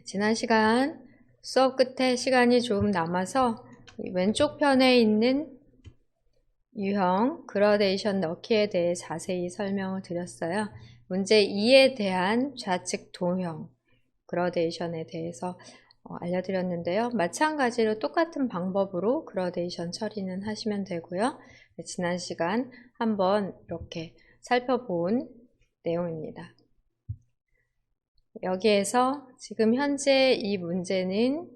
지난 시간 수업 끝에 시간이 좀 남아서 왼쪽 편에 있는 유형 그라데이션 넣기에 대해 자세히 설명을 드렸어요. 문제 2에 대한 좌측 도형 그라데이션에 대해서 알려드렸는데요. 마찬가지로 똑같은 방법으로 그라데이션 처리는 하시면 되고요. 지난 시간 한번 이렇게 살펴본 내용입니다. 여기에서 지금 현재 이 문제는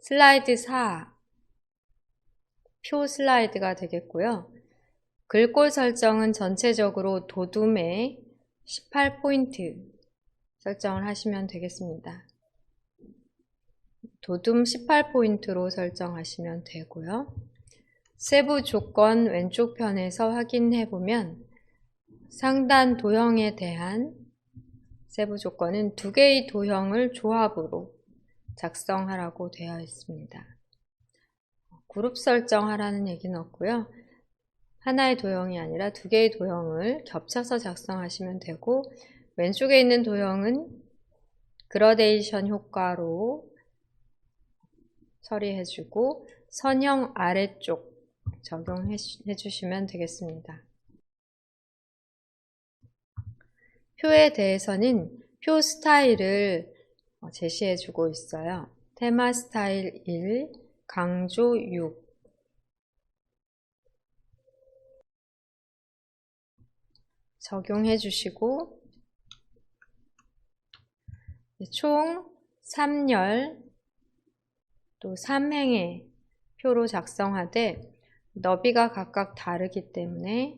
슬라이드 4, 표 슬라이드가 되겠고요. 글꼴 설정은 전체적으로 도둠에 18포인트 설정을 하시면 되겠습니다. 도둠 18포인트로 설정하시면 되고요. 세부 조건 왼쪽 편에서 확인해 보면 상단 도형에 대한 세부 조건은 두 개의 도형을 조합으로 작성하라고 되어 있습니다. 그룹 설정하라는 얘기는 없고요. 하나의 도형이 아니라 두 개의 도형을 겹쳐서 작성하시면 되고, 왼쪽에 있는 도형은 그라데이션 효과로 처리해주고 선형 아래쪽 적용해 주시면 되겠습니다. 표에 대해서는 표 스타일을 제시해주고 있어요. 테마 스타일 1, 강조 6. 적용해 주시고 총 3열 또 3행의 표로 작성하되 너비가 각각 다르기 때문에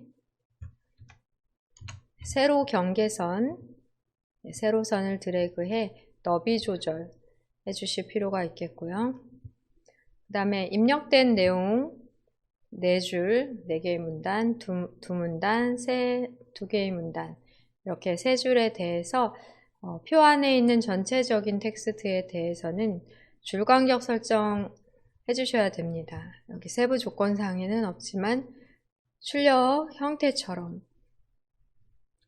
세로 경계선, 세로선을 드래그해 너비 조절 해주실 필요가 있겠고요. 그 다음에 입력된 내용 4줄, 4개의 문단, 두 문단, 2개의 문단 이렇게 3줄에 대해서 표 안에 있는 전체적인 텍스트에 대해서는 줄간격 설정 해주셔야 됩니다. 여기 세부 조건상에는 없지만 출력 형태처럼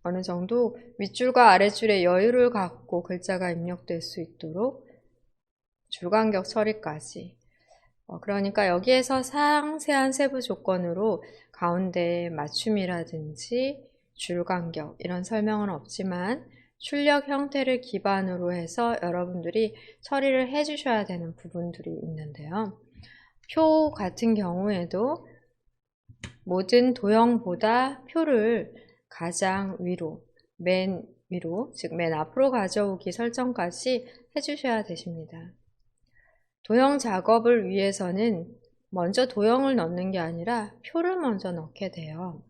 어느 정도 윗줄과 아랫줄에 여유를 갖고 글자가 입력될 수 있도록 줄간격 처리까지. 그러니까 여기에서 상세한 세부 조건으로 가운데 맞춤이라든지 줄간격 이런 설명은 없지만 출력 형태를 기반으로 해서 여러분들이 처리를 해주셔야 되는 부분들이 있는데요. 표 같은 경우에도 모든 도형보다 표를 가장 위로, 맨 위로, 즉 맨 앞으로 가져오기 설정까지 해주셔야 되십니다. 도형 작업을 위해서는 먼저 도형을 넣는 게 아니라 표를 먼저 넣게 돼요.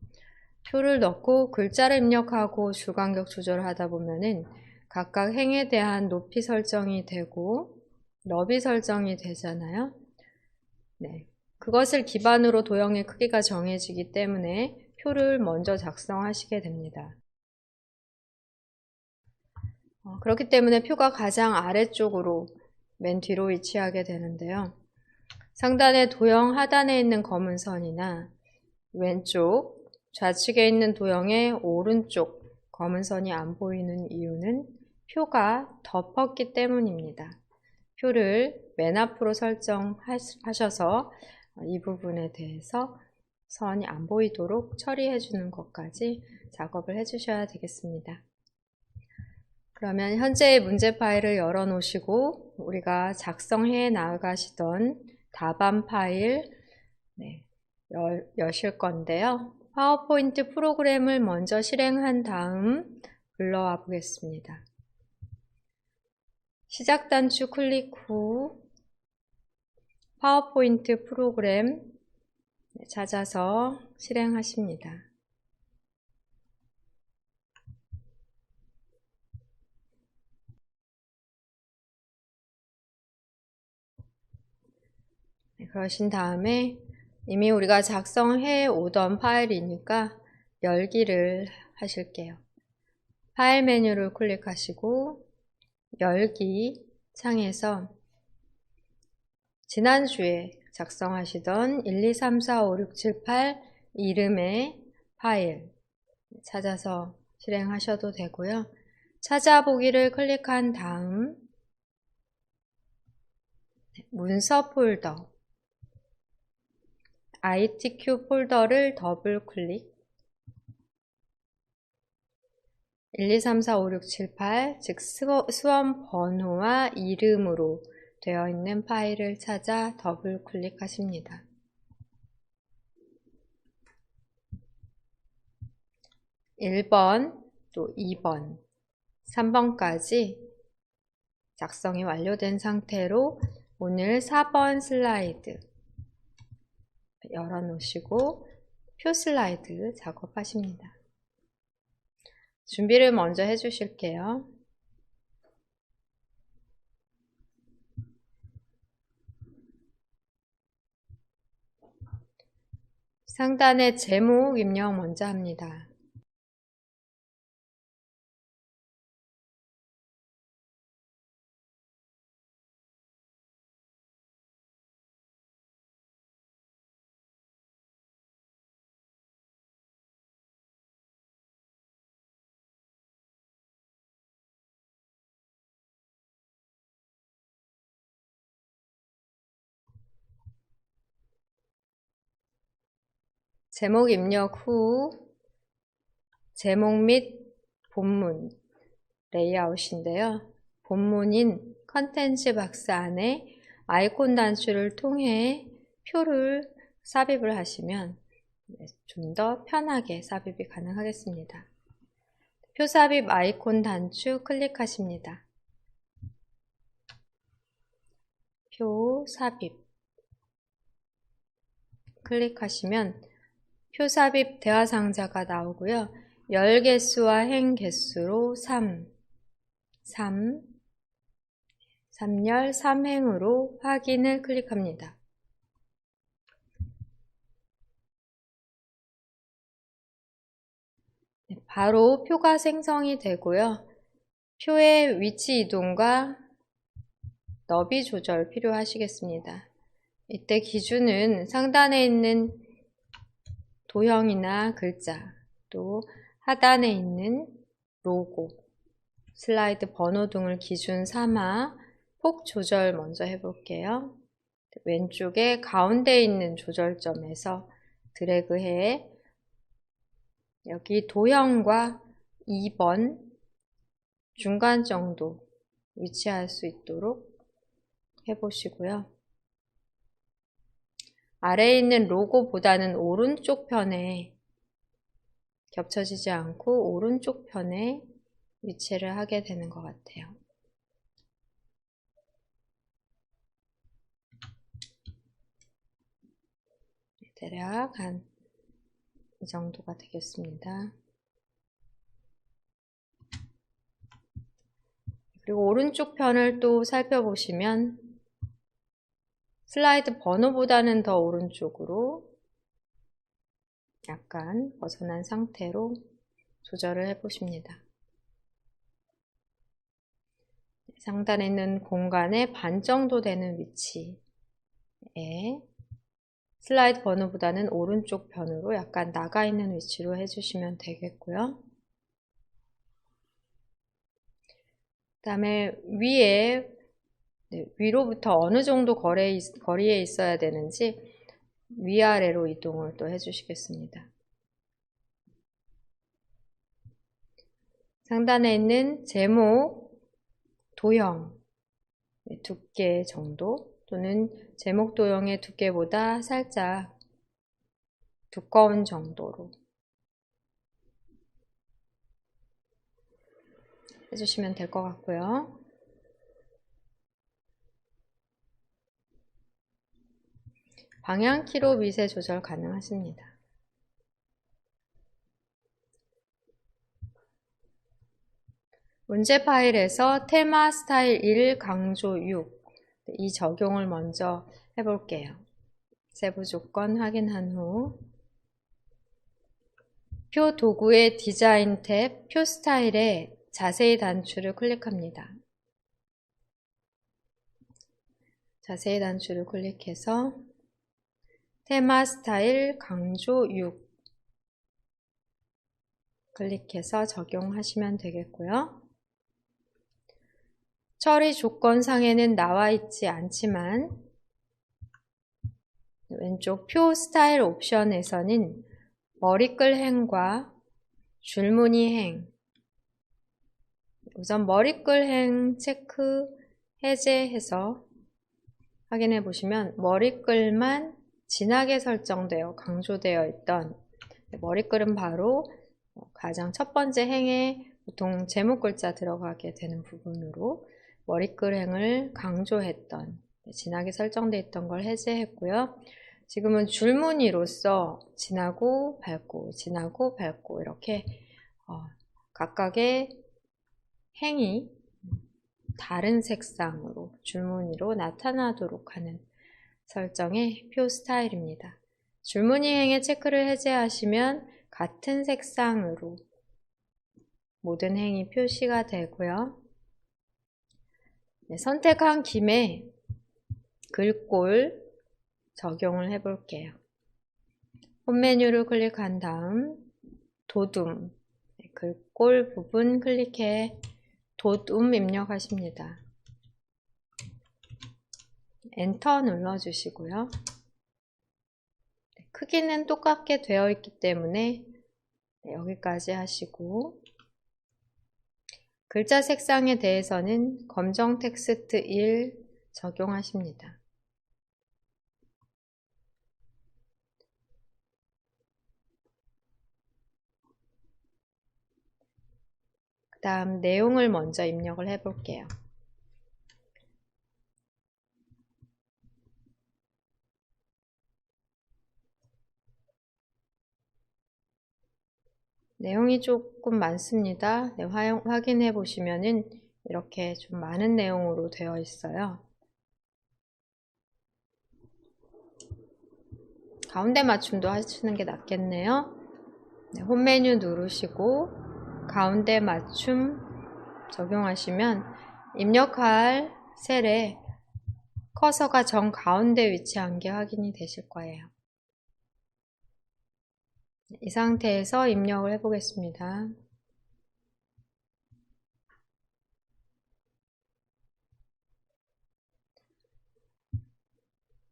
표를 넣고 글자를 입력하고 줄간격 조절을 하다 보면은 각각 행에 대한 높이 설정이 되고 너비 설정이 되잖아요. 네. 그것을 기반으로 도형의 크기가 정해지기 때문에 표를 먼저 작성하시게 됩니다. 그렇기 때문에 표가 가장 아래쪽으로 맨 뒤로 위치하게 되는데요. 상단의 도형 하단에 있는 검은 선이나 왼쪽, 좌측에 있는 도형의 오른쪽 검은 선이 안 보이는 이유는 표가 덮었기 때문입니다. 표를 맨 앞으로 설정하셔서 이 부분에 대해서 선이 안 보이도록 처리해 주는 것까지 작업을 해 주셔야 되겠습니다. 그러면 현재의 문제 파일을 열어 놓으시고 우리가 작성해 나가시던 답안 파일 여실 건데요. 파워포인트 프로그램을 먼저 실행한 다음 불러와 보겠습니다. 시작 단추 클릭 후 파워포인트 프로그램 찾아서 실행하십니다. 그러신 다음에 이미 우리가 작성해 오던 파일이니까 열기를 하실게요. 파일 메뉴를 클릭하시고 열기 창에서 지난주에 작성하시던 1, 2, 3, 4, 5, 6, 7, 8 이름의 파일 찾아서 실행하셔도 되고요. 찾아보기를 클릭한 다음 문서 폴더, ITQ 폴더를 더블 클릭. 1, 2, 3, 4, 5, 6, 7, 8, 즉 수험 번호와 이름으로 되어 있는 파일을 찾아 더블 클릭하십니다. 1번, 또 2번, 3번까지 작성이 완료된 상태로 오늘 4번 슬라이드 열어놓으시고 표 슬라이드 작업하십니다. 준비를 먼저 해주실게요. 상단에 제목 입력 먼저 합니다. 제목 입력 후 제목 및 본문 레이아웃인데요. 본문인 컨텐츠 박스 안에 아이콘 단추를 통해 표를 삽입을 하시면 좀 더 편하게 삽입이 가능하겠습니다. 표 삽입 아이콘 단추 클릭하십니다. 표 삽입 클릭하시면 표 삽입 대화 상자가 나오고요. 열 개수와 행 개수로 3열 3행으로 확인을 클릭합니다. 바로 표가 생성이 되고요. 표의 위치 이동과 너비 조절 필요하시겠습니다. 이때 기준은 상단에 있는 도형이나 글자, 또 하단에 있는 로고, 슬라이드 번호 등을 기준 삼아 폭 조절 먼저 해볼게요. 왼쪽에 가운데 있는 조절점에서 드래그해 여기 도형과 2번 중간 정도 위치할 수 있도록 해보시고요. 아래에 있는 로고보다는 오른쪽 편에 겹쳐지지 않고 오른쪽 편에 위치를 하게 되는 것 같아요. 대략 한 이 정도가 되겠습니다. 그리고 오른쪽 편을 또 살펴보시면 슬라이드 번호보다는 더 오른쪽으로 약간 벗어난 상태로 조절을 해보십니다. 상단에 있는 공간의 반 정도 되는 위치에 슬라이드 번호보다는 오른쪽 편으로 약간 나가 있는 위치로 해주시면 되겠고요. 그 다음에 위에 위로부터 어느 정도 거리에 있어야 되는지 위아래로 이동을 또 해주시겠습니다. 상단에 있는 제목, 도형 두께 정도 또는 제목 도형의 두께보다 살짝 두꺼운 정도로 해주시면 될 것 같고요. 방향키로 미세 조절 가능하십니다. 문제 파일에서 테마 스타일 1 강조 6 이 적용을 먼저 해볼게요. 세부 조건 확인한 후 표 도구의 디자인 탭 표 스타일에 자세히 단추를 클릭합니다. 자세히 단추를 클릭해서 테마 스타일 강조 6 클릭해서 적용하시면 되겠고요. 처리 조건상에는 나와 있지 않지만 왼쪽 표 스타일 옵션에서는 머리끌 행과 줄무늬 행, 우선 머리끌 행 체크 해제해서 확인해 보시면 머리끌만 진하게 설정되어 강조되어 있던 머리끌은 바로 가장 첫 번째 행에 보통 제목 글자 들어가게 되는 부분으로 머리끌 행을 강조했던 진하게 설정되어 있던 걸 해제했고요. 지금은 줄무늬로서 진하고 밝고 진하고 밝고 이렇게 각각의 행이 다른 색상으로 줄무늬로 나타나도록 하는 설정의 표 스타일입니다. 줄무늬 행의 체크를 해제하시면 같은 색상으로 모든 행이 표시가 되고요. 선택한 김에 글꼴 적용을 해 볼게요. 홈 메뉴를 클릭한 다음 도둠, 글꼴 부분 클릭해 도둠 입력하십니다. 엔터 눌러주시고요. 크기는 똑같게 되어 있기 때문에 여기까지 하시고 글자 색상에 대해서는 검정 텍스트 1 적용하십니다. 그 다음 내용을 먼저 입력을 해 볼게요. 내용이 조금 많습니다. 네, 확인해 보시면은 이렇게 좀 많은 내용으로 되어 있어요. 가운데 맞춤도 하시는 게 낫겠네요. 네, 홈 메뉴 누르시고 가운데 맞춤 적용하시면 입력할 셀에 커서가 정 가운데 위치한 게 확인이 되실 거예요. 이 상태에서 입력을 해 보겠습니다.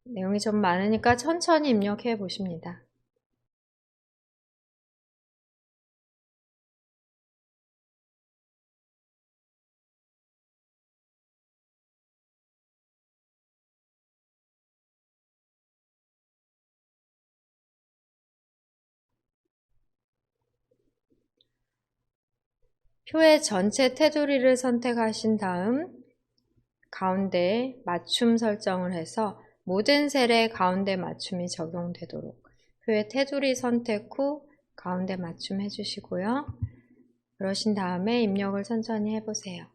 내용이 좀 많으니까 천천히 입력해 보십니다. 표의 전체 테두리를 선택하신 다음 가운데 맞춤 설정을 해서 모든 셀에 가운데 맞춤이 적용되도록 표의 테두리 선택 후 가운데 맞춤 해주시고요. 그러신 다음에 입력을 천천히 해보세요.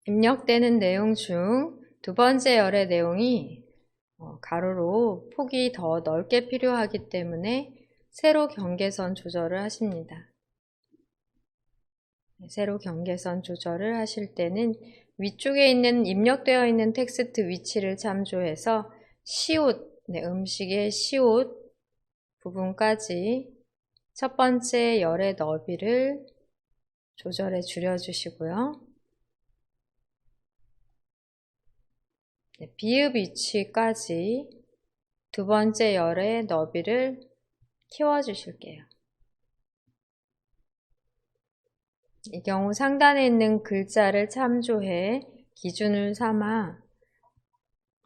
입력되는 내용 중 두 번째 열의 내용이 가로로 폭이 더 넓게 필요하기 때문에 세로 경계선 조절을 하십니다. 세로 경계선 조절을 하실 때는 위쪽에 있는 입력되어 있는 텍스트 위치를 참조해서 시옷, 음식의 시옷 부분까지 첫 번째 열의 너비를 조절해 줄여주시고요. 비읍 위치까지 두 번째 열의 너비를 키워주실게요. 이 경우 상단에 있는 글자를 참조해 기준을 삼아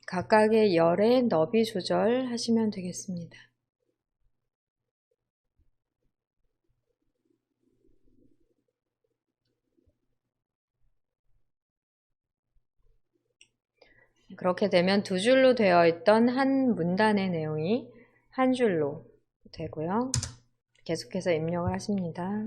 각각의 열의 너비 조절하시면 되겠습니다. 그렇게 되면 두 줄로 되어 있던 한 문단의 내용이 한 줄로 되고요. 계속해서 입력을 하십니다.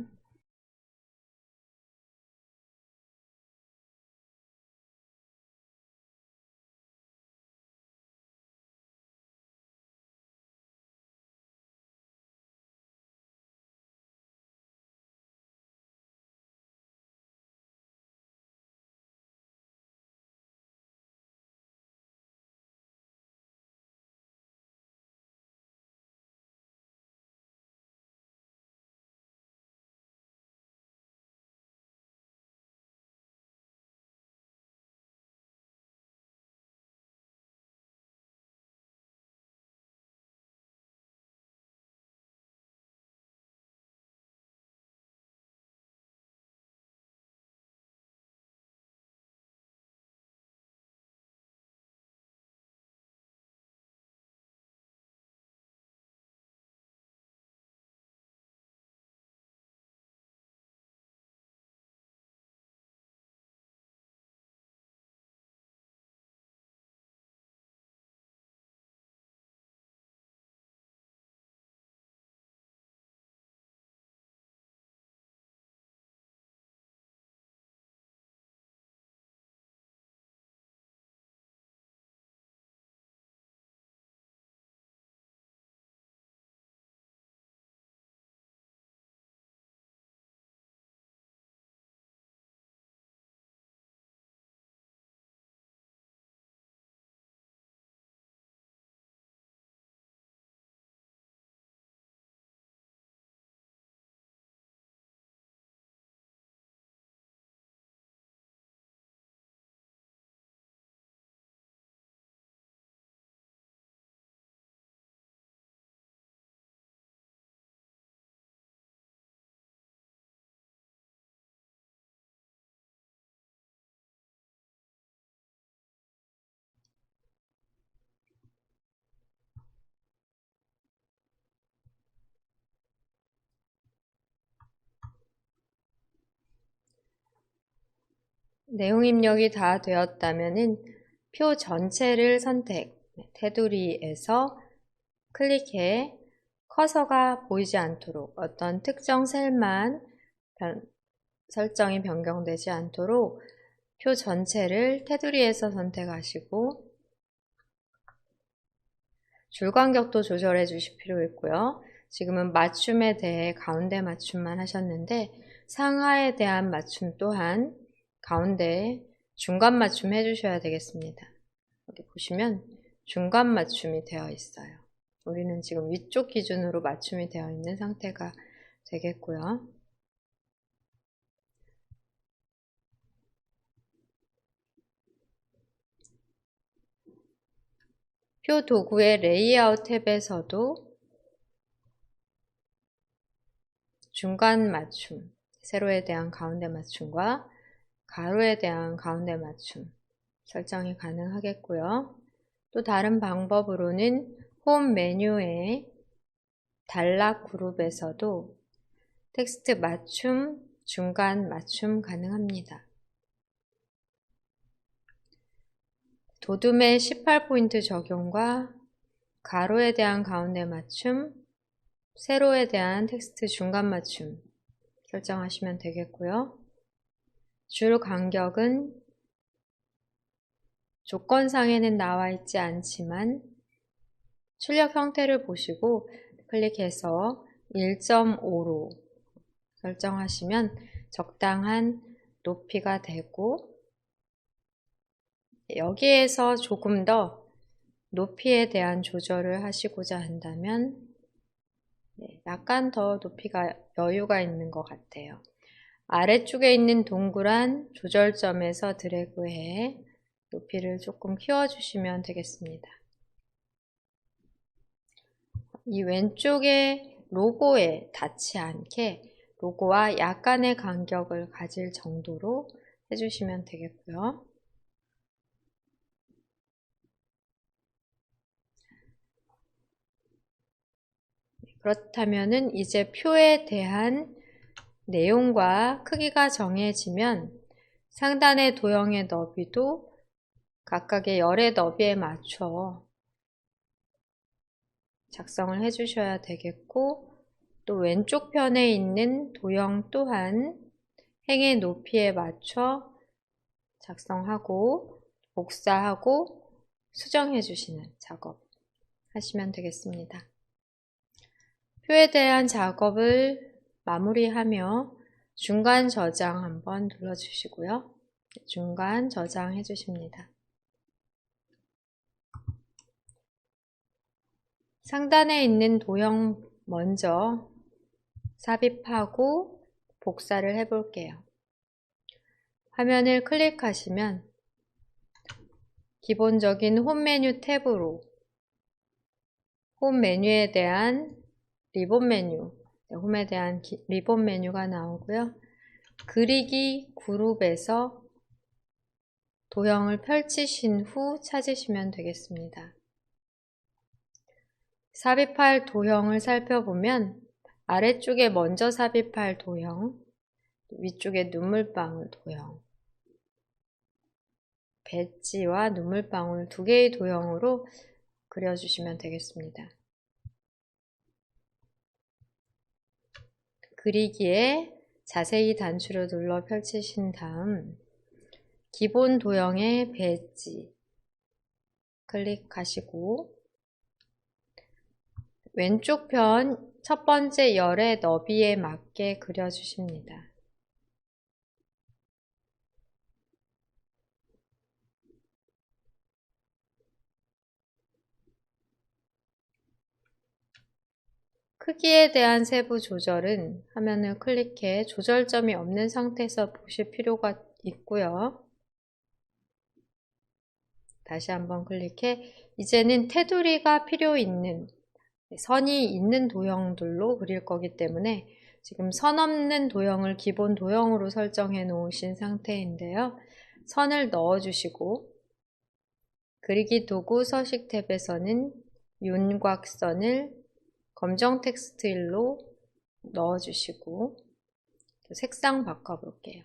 내용 입력이 다 되었다면 표 전체를 테두리에서 클릭해 커서가 보이지 않도록 어떤 특정 셀만 설정이 변경되지 않도록 표 전체를 테두리에서 선택하시고 줄 간격도 조절해 주실 필요 있고요. 지금은 맞춤에 대해 가운데 맞춤만 하셨는데 상하에 대한 맞춤 또한 가운데 중간 맞춤 해주셔야 되겠습니다. 여기 보시면 중간 맞춤이 되어 있어요. 우리는 지금 위쪽 기준으로 맞춤이 되어 있는 상태가 되겠고요. 표 도구의 레이아웃 탭에서도 중간 맞춤, 세로에 대한 가운데 맞춤과 가로에 대한 가운데 맞춤 설정이 가능하겠고요. 또 다른 방법으로는 홈 메뉴의 단락 그룹에서도 텍스트 맞춤, 중간 맞춤 가능합니다. 도둠의 18포인트 적용과 가로에 대한 가운데 맞춤, 세로에 대한 텍스트 중간 맞춤 설정하시면 되겠고요. 줄 간격은 조건상에는 나와 있지 않지만 출력 형태를 보시고 클릭해서 1.5로 설정하시면 적당한 높이가 되고, 여기에서 조금 더 높이에 대한 조절을 하시고자 한다면 약간 더 높이가 여유가 있는 것 같아요. 아래쪽에 있는 동그란 조절점에서 드래그해 높이를 조금 키워주시면 되겠습니다. 이 왼쪽에 로고에 닿지 않게 로고와 약간의 간격을 가질 정도로 해주시면 되겠고요. 그렇다면은 이제 표에 대한 내용과 크기가 정해지면 상단의 도형의 너비도 각각의 열의 너비에 맞춰 작성을 해주셔야 되겠고, 또 왼쪽 편에 있는 도형 또한 행의 높이에 맞춰 작성하고 복사하고 수정해 주시는 작업 하시면 되겠습니다. 표에 대한 작업을 마무리하며 중간 저장 한번 눌러주시고요. 중간 저장해 주십니다. 상단에 있는 도형 먼저 삽입하고 복사를 해 볼게요. 화면을 클릭하시면 기본적인 홈 메뉴 탭으로 홈 메뉴에 대한 리본 메뉴, 홈에 대한 리본 메뉴가 나오고요. 그리기 그룹에서 도형을 펼치신 후 찾으시면 되겠습니다. 삽입할 도형을 살펴보면 아래쪽에 먼저 삽입할 도형, 위쪽에 눈물방울 도형, 배지와 눈물방울 두 개의 도형으로 그려주시면 되겠습니다. 그리기에 자세히 단추를 눌러 펼치신 다음 기본 도형의 배지 클릭하시고 왼쪽 편 첫 번째 열의 너비에 맞게 그려주십니다. 크기에 대한 세부 조절은 화면을 클릭해 조절점이 없는 상태에서 보실 필요가 있고요. 다시 한번 클릭해 이제는 테두리가 필요 있는 선이 있는 도형들로 그릴 거기 때문에 지금 선 없는 도형을 기본 도형으로 설정해 놓으신 상태인데요. 선을 넣어 주시고 그리기 도구 서식 탭에서는 윤곽선을 검정 텍스트일로 넣어 주시고 색상 바꿔 볼게요.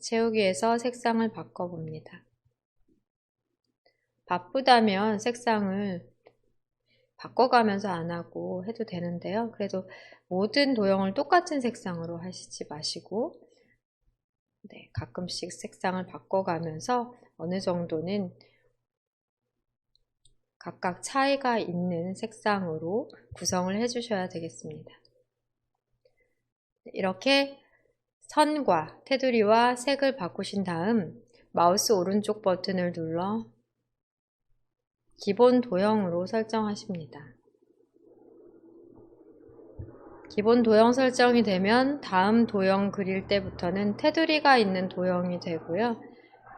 채우기에서 색상을 바꿔 봅니다. 바쁘다면 색상을 바꿔가면서 안 하고 해도 되는데요. 그래도 모든 도형을 똑같은 색상으로 하시지 마시고 가끔씩 색상을 바꿔가면서 어느 정도는 각각 차이가 있는 색상으로 구성을 해주셔야 되겠습니다. 이렇게 선과 테두리와 색을 바꾸신 다음 마우스 오른쪽 버튼을 눌러 기본 도형으로 설정하십니다. 기본 도형 설정이 되면 다음 도형 그릴 때부터는 테두리가 있는 도형이 되고요.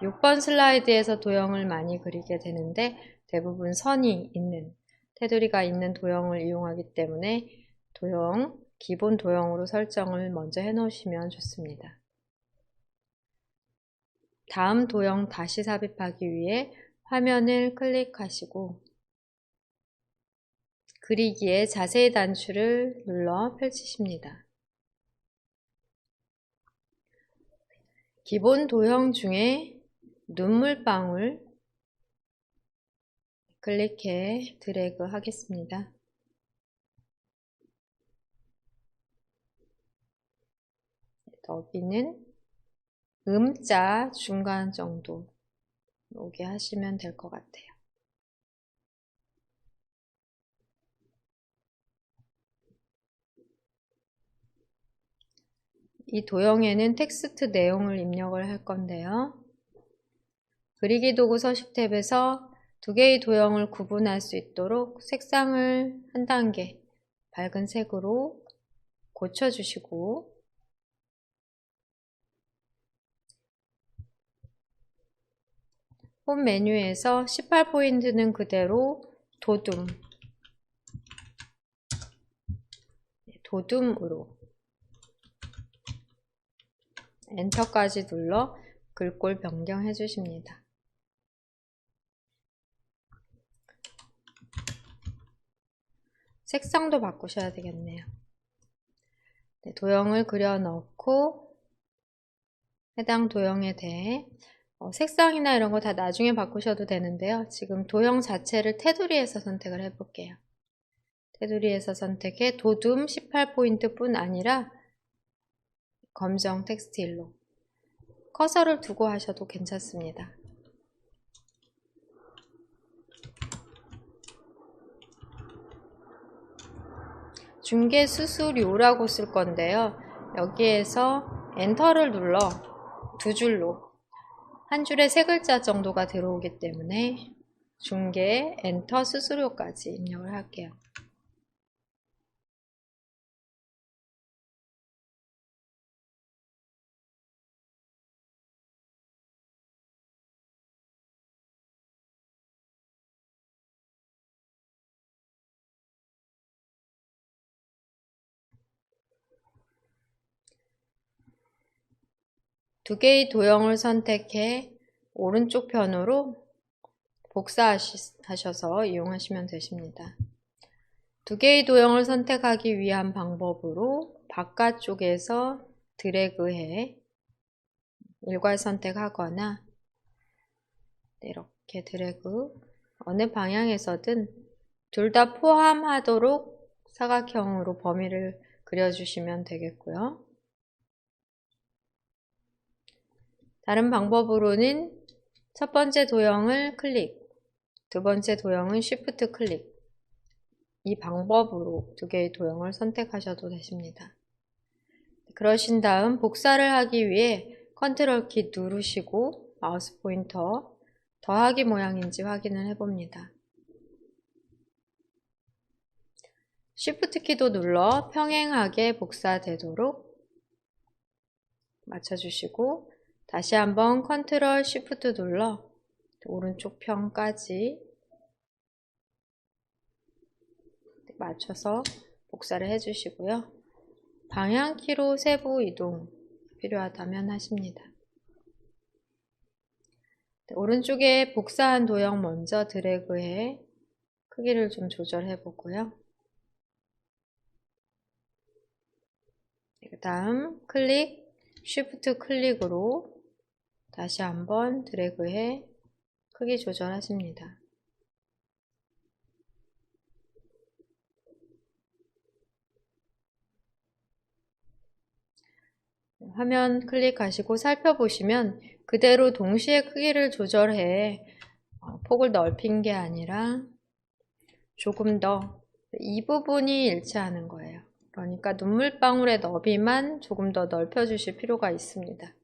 6번 슬라이드에서 도형을 많이 그리게 되는데 대부분 선이 있는 테두리가 있는 도형을 이용하기 때문에 기본 도형으로 설정을 먼저 해 놓으시면 좋습니다. 다음 도형 다시 삽입하기 위해 화면을 클릭하시고 그리기에 자세히 단추를 눌러 펼치십니다. 기본 도형 중에 눈물방울 클릭해 드래그 하겠습니다. 너비는 음자 중간 정도 오게 하시면 될 것 같아요. 이 도형에는 텍스트 내용을 입력을 할 건데요. 그리기 도구 서식 탭에서 두 개의 도형을 구분할 수 있도록 색상을 한 단계 밝은 색으로 고쳐주시고, 홈 메뉴에서 18포인트는 그대로 도둠으로 엔터까지 눌러 글꼴 변경해 주십니다. 색상도 바꾸셔야 되겠네요. 네, 도형을 그려 넣고 해당 도형에 대해 색상이나 이런 거 다 나중에 바꾸셔도 되는데요. 지금 도형 자체를 테두리에서 선택을 해볼게요. 테두리에서 선택해 도둠 18포인트 뿐 아니라 검정 텍스트일로 커서를 두고 하셔도 괜찮습니다. 중개 수수료라고 쓸 건데요. 여기에서 엔터를 눌러 두 줄로 한 줄에 세 글자 정도가 들어오기 때문에 중개 엔터 수수료까지 입력을 할게요. 두 개의 도형을 선택해 오른쪽 편으로 복사하셔서 이용하시면 되십니다. 두 개의 도형을 선택하기 위한 방법으로 바깥쪽에서 드래그해 일괄 선택하거나 이렇게 드래그 어느 방향에서든 둘 다 포함하도록 사각형으로 범위를 그려주시면 되겠고요. 다른 방법으로는 첫 번째 도형을 클릭, 두 번째 도형은 Shift 클릭, 이 방법으로 두 개의 도형을 선택하셔도 되십니다. 그러신 다음 복사를 하기 위해 컨트롤 키 누르시고 마우스 포인터 더하기 모양인지 확인을 해봅니다. Shift 키도 눌러 평행하게 복사되도록 맞춰주시고 다시 한번 컨트롤 Shift 눌러 오른쪽 편까지 맞춰서 복사를 해주시고요. 방향키로 세부 이동 필요하다면 하십니다. 오른쪽에 복사한 도형 먼저 드래그해 크기를 좀 조절해 보고요. 그 다음 클릭, 쉬프트 클릭으로 다시 한번 드래그해 크기 조절하십니다. 화면 클릭하시고 살펴보시면 그대로 동시에 크기를 조절해 폭을 넓힌 게 아니라 조금 더 이 부분이 일치하는 거예요. 그러니까 눈물방울의 너비만 조금 더 넓혀 주실 필요가 있습니다.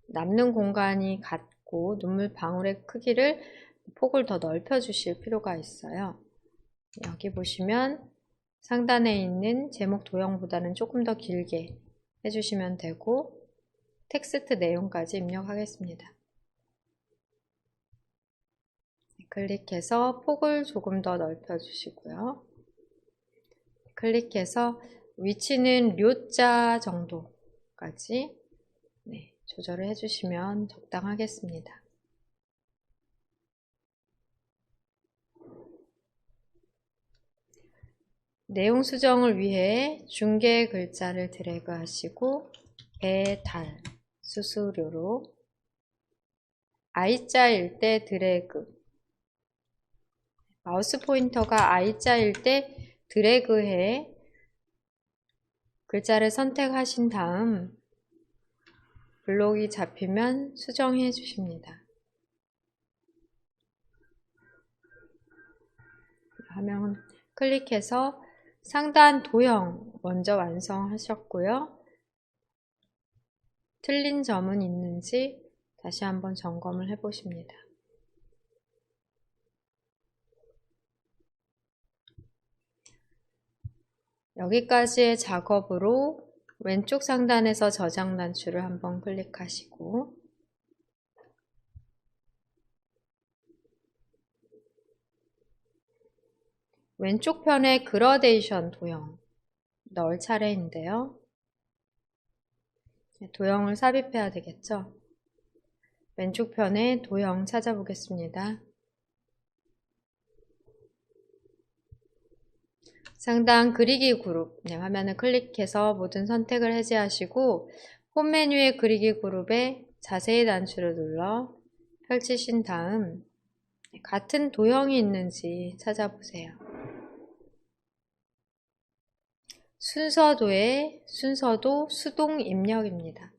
남는 공간이 같고 눈물방울의 크기를 폭을 더 넓혀 주실 필요가 있어요. 여기 보시면 상단에 있는 제목 도형보다는 조금 더 길게 해주시면 되고 텍스트 내용까지 입력하겠습니다. 클릭해서 폭을 조금 더 넓혀 주시고요. 클릭해서 위치는 료자 정도까지 조절을 해주시면 적당하겠습니다. 내용 수정을 위해 중개 글자를 드래그 하시고 배달 수수료로 I자일 때 드래그, 마우스 포인터가 I자일 때 드래그해 글자를 선택하신 다음 블록이 잡히면 수정해 주십니다. 화면 클릭해서 상단 도형 먼저 완성하셨고요. 틀린 점은 있는지 다시 한번 점검을 해 보십니다. 여기까지의 작업으로 왼쪽 상단에서 저장 단추를 한번 클릭하시고 왼쪽 편에 그라데이션 도형 넣을 차례인데요. 도형을 삽입해야 되겠죠? 왼쪽 편에 도형 찾아보겠습니다. 상단 그리기 그룹 화면을 클릭해서 모든 선택을 해제하시고 홈 메뉴의 그리기 그룹에 자세히 단추를 눌러 펼치신 다음 같은 도형이 있는지 찾아보세요. 순서도의 순서도 수동 입력입니다.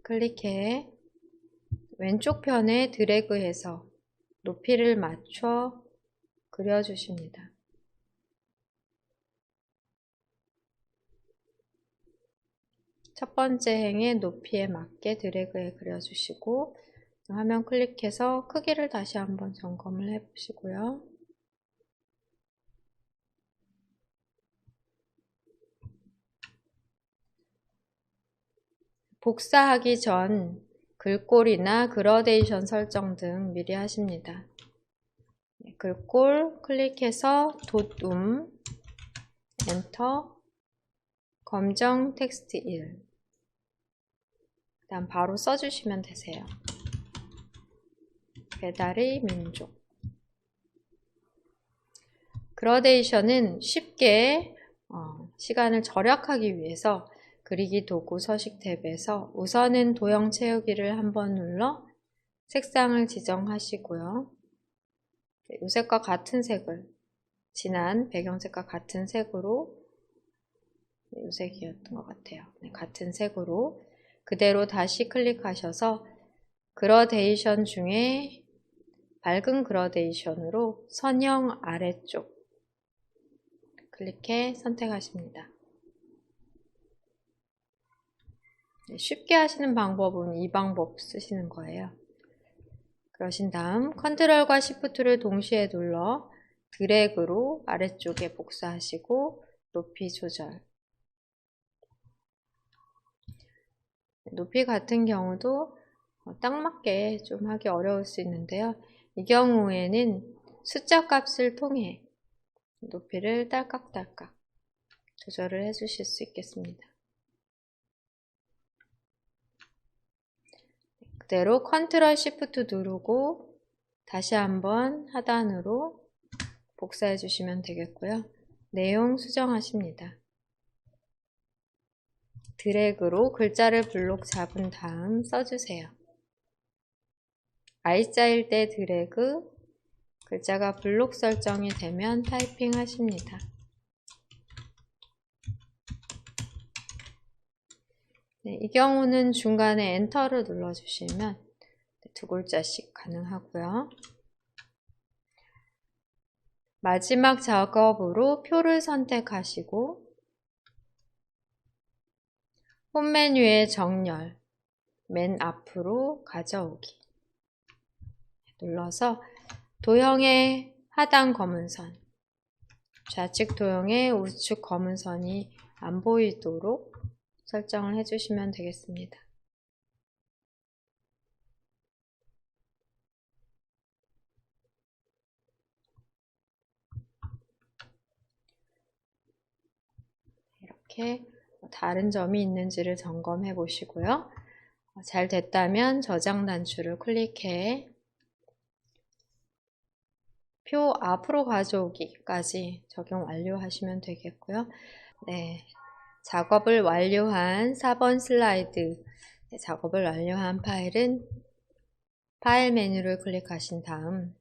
클릭해 왼쪽 편에 드래그해서 높이를 맞춰 그려주십니다. 첫 번째 행의 높이에 맞게 드래그해 그려주시고 화면 클릭해서 크기를 다시 한번 점검을 해 보시고요. 복사하기 전 글꼴이나 그라데이션 설정 등 미리 하십니다. 글꼴 클릭해서 엔터, 검정 텍스트 1 그다음 바로 써주시면 되세요. 배달의 민족. 그라데이션은 쉽게 시간을 절약하기 위해서 그리기 도구 서식 탭에서 우선은 도형 채우기를 한번 눌러 색상을 지정하시고요. 이 색과 같은 색을 진한 배경색과 같은 색으로 이 색이었던 것 같아요. 같은 색으로 그대로 다시 클릭하셔서 그라데이션 중에 밝은 그라데이션으로 선형 아래쪽 클릭해 선택하십니다. 쉽게 하시는 방법은 이 방법 쓰시는 거예요. 그러신 다음 컨트롤과 시프트를 동시에 눌러 드래그로 아래쪽에 복사하시고 높이 조절. 높이 같은 경우도 딱 맞게 좀 하기 어려울 수 있는데요. 이 경우에는 숫자 값을 통해 높이를 딸깍딸깍 조절을 해 주실 수 있겠습니다. 그대로 컨트롤 시프트 누르고 다시 한번 하단으로 복사해 주시면 되겠고요. 내용 수정하십니다. 드래그로 글자를 블록 잡은 다음 써주세요. I자일 때 드래그, 글자가 블록 설정이 되면 타이핑 하십니다. 이 경우는 중간에 엔터를 눌러주시면 두 글자씩 가능하고요. 마지막 작업으로 표를 선택하시고 홈 메뉴의 정렬, 맨 앞으로 가져오기 눌러서 도형의 하단 검은 선, 좌측 도형의 우측 검은 선이 안 보이도록 설정을 해주시면 되겠습니다. 이렇게 다른 점이 있는지를 점검해 보시고요. 잘 됐다면 저장 단추를 클릭해 표 앞으로 가져오기까지 적용 완료하시면 되겠고요. 네, 작업을 완료한 4번 슬라이드 작업을 완료한 파일은 파일 메뉴를 클릭하신 다음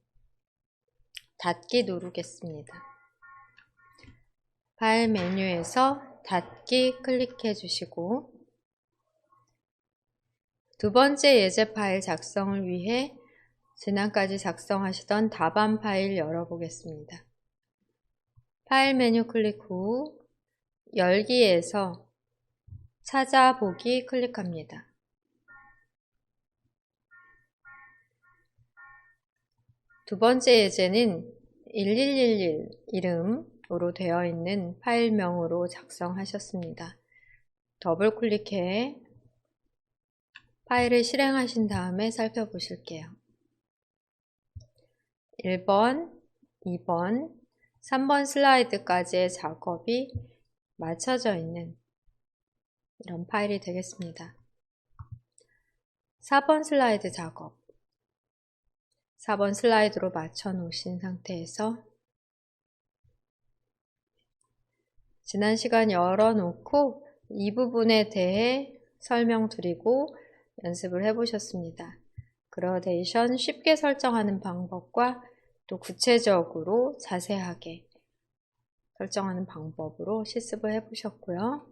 닫기 누르겠습니다. 파일 메뉴에서 닫기 클릭해 주시고 두 번째 예제 파일 작성을 위해 지난까지 작성하시던 답안 파일 열어보겠습니다. 파일 메뉴 클릭 후 열기에서 찾아보기 클릭합니다. 두 번째 예제는 1111 이름으로 되어 있는 파일명으로 작성하셨습니다. 더블 클릭해 파일을 실행하신 다음에 살펴보실게요. 1번, 2번, 3번 슬라이드까지의 작업이 맞춰져 있는 이런 파일이 되겠습니다. 4번 슬라이드 작업. 4번 슬라이드로 맞춰 놓으신 상태에서 지난 시간 열어놓고 이 부분에 대해 설명드리고 연습을 해보셨습니다. 그라데이션 쉽게 설정하는 방법과 또 구체적으로 자세하게 설정하는 방법으로 실습을 해보셨고요.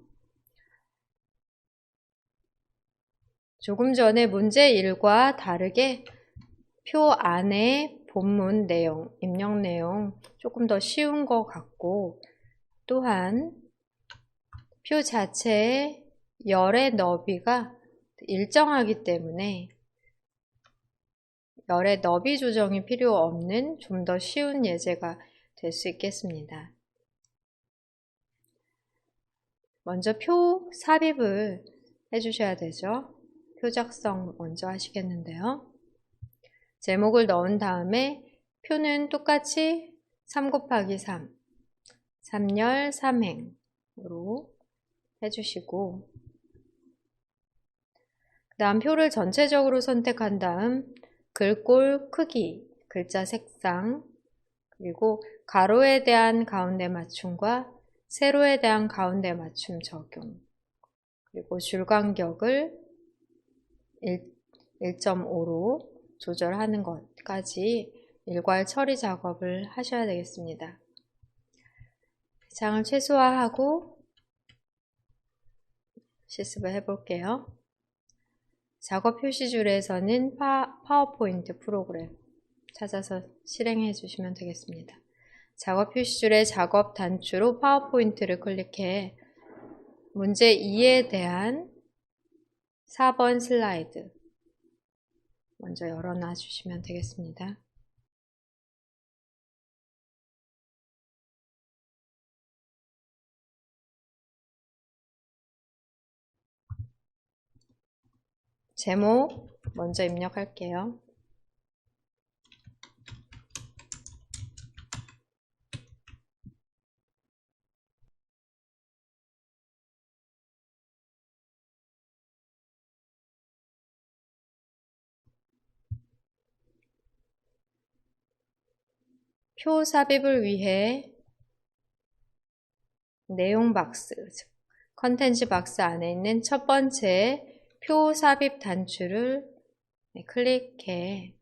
조금 전에 문제 1과 다르게 표 안에 본문 내용, 입력 내용 조금 더 쉬운 것 같고, 또한 표 자체의 열의 너비가 일정하기 때문에 열의 너비 조정이 필요 없는 좀 더 쉬운 예제가 될 수 있겠습니다. 먼저 표 삽입을 해주셔야 되죠. 표 작성 먼저 하시겠는데요. 제목을 넣은 다음에 표는 똑같이 3 곱하기 3, 3열 3행으로 해주시고, 그 다음 표를 전체적으로 선택한 다음 글꼴 크기, 글자 색상, 그리고 가로에 대한 가운데 맞춤과 세로에 대한 가운데 맞춤 적용, 그리고 줄 간격을 1.5로 조절하는 것까지 일괄 처리 작업을 하셔야 되겠습니다. 장을 최소화하고 실습을 해볼게요. 작업 표시줄에서는 파워포인트 프로그램 찾아서 실행해 주시면 되겠습니다. 작업 표시줄의 작업 단추로 파워포인트를 클릭해 문제 2에 대한 4번 슬라이드 먼저 열어놔 주시면 되겠습니다. 제목 먼저 입력할게요. 표 삽입을 위해 내용 박스, 즉 컨텐츠 박스 안에 있는 첫 번째 표 삽입 단추를 클릭해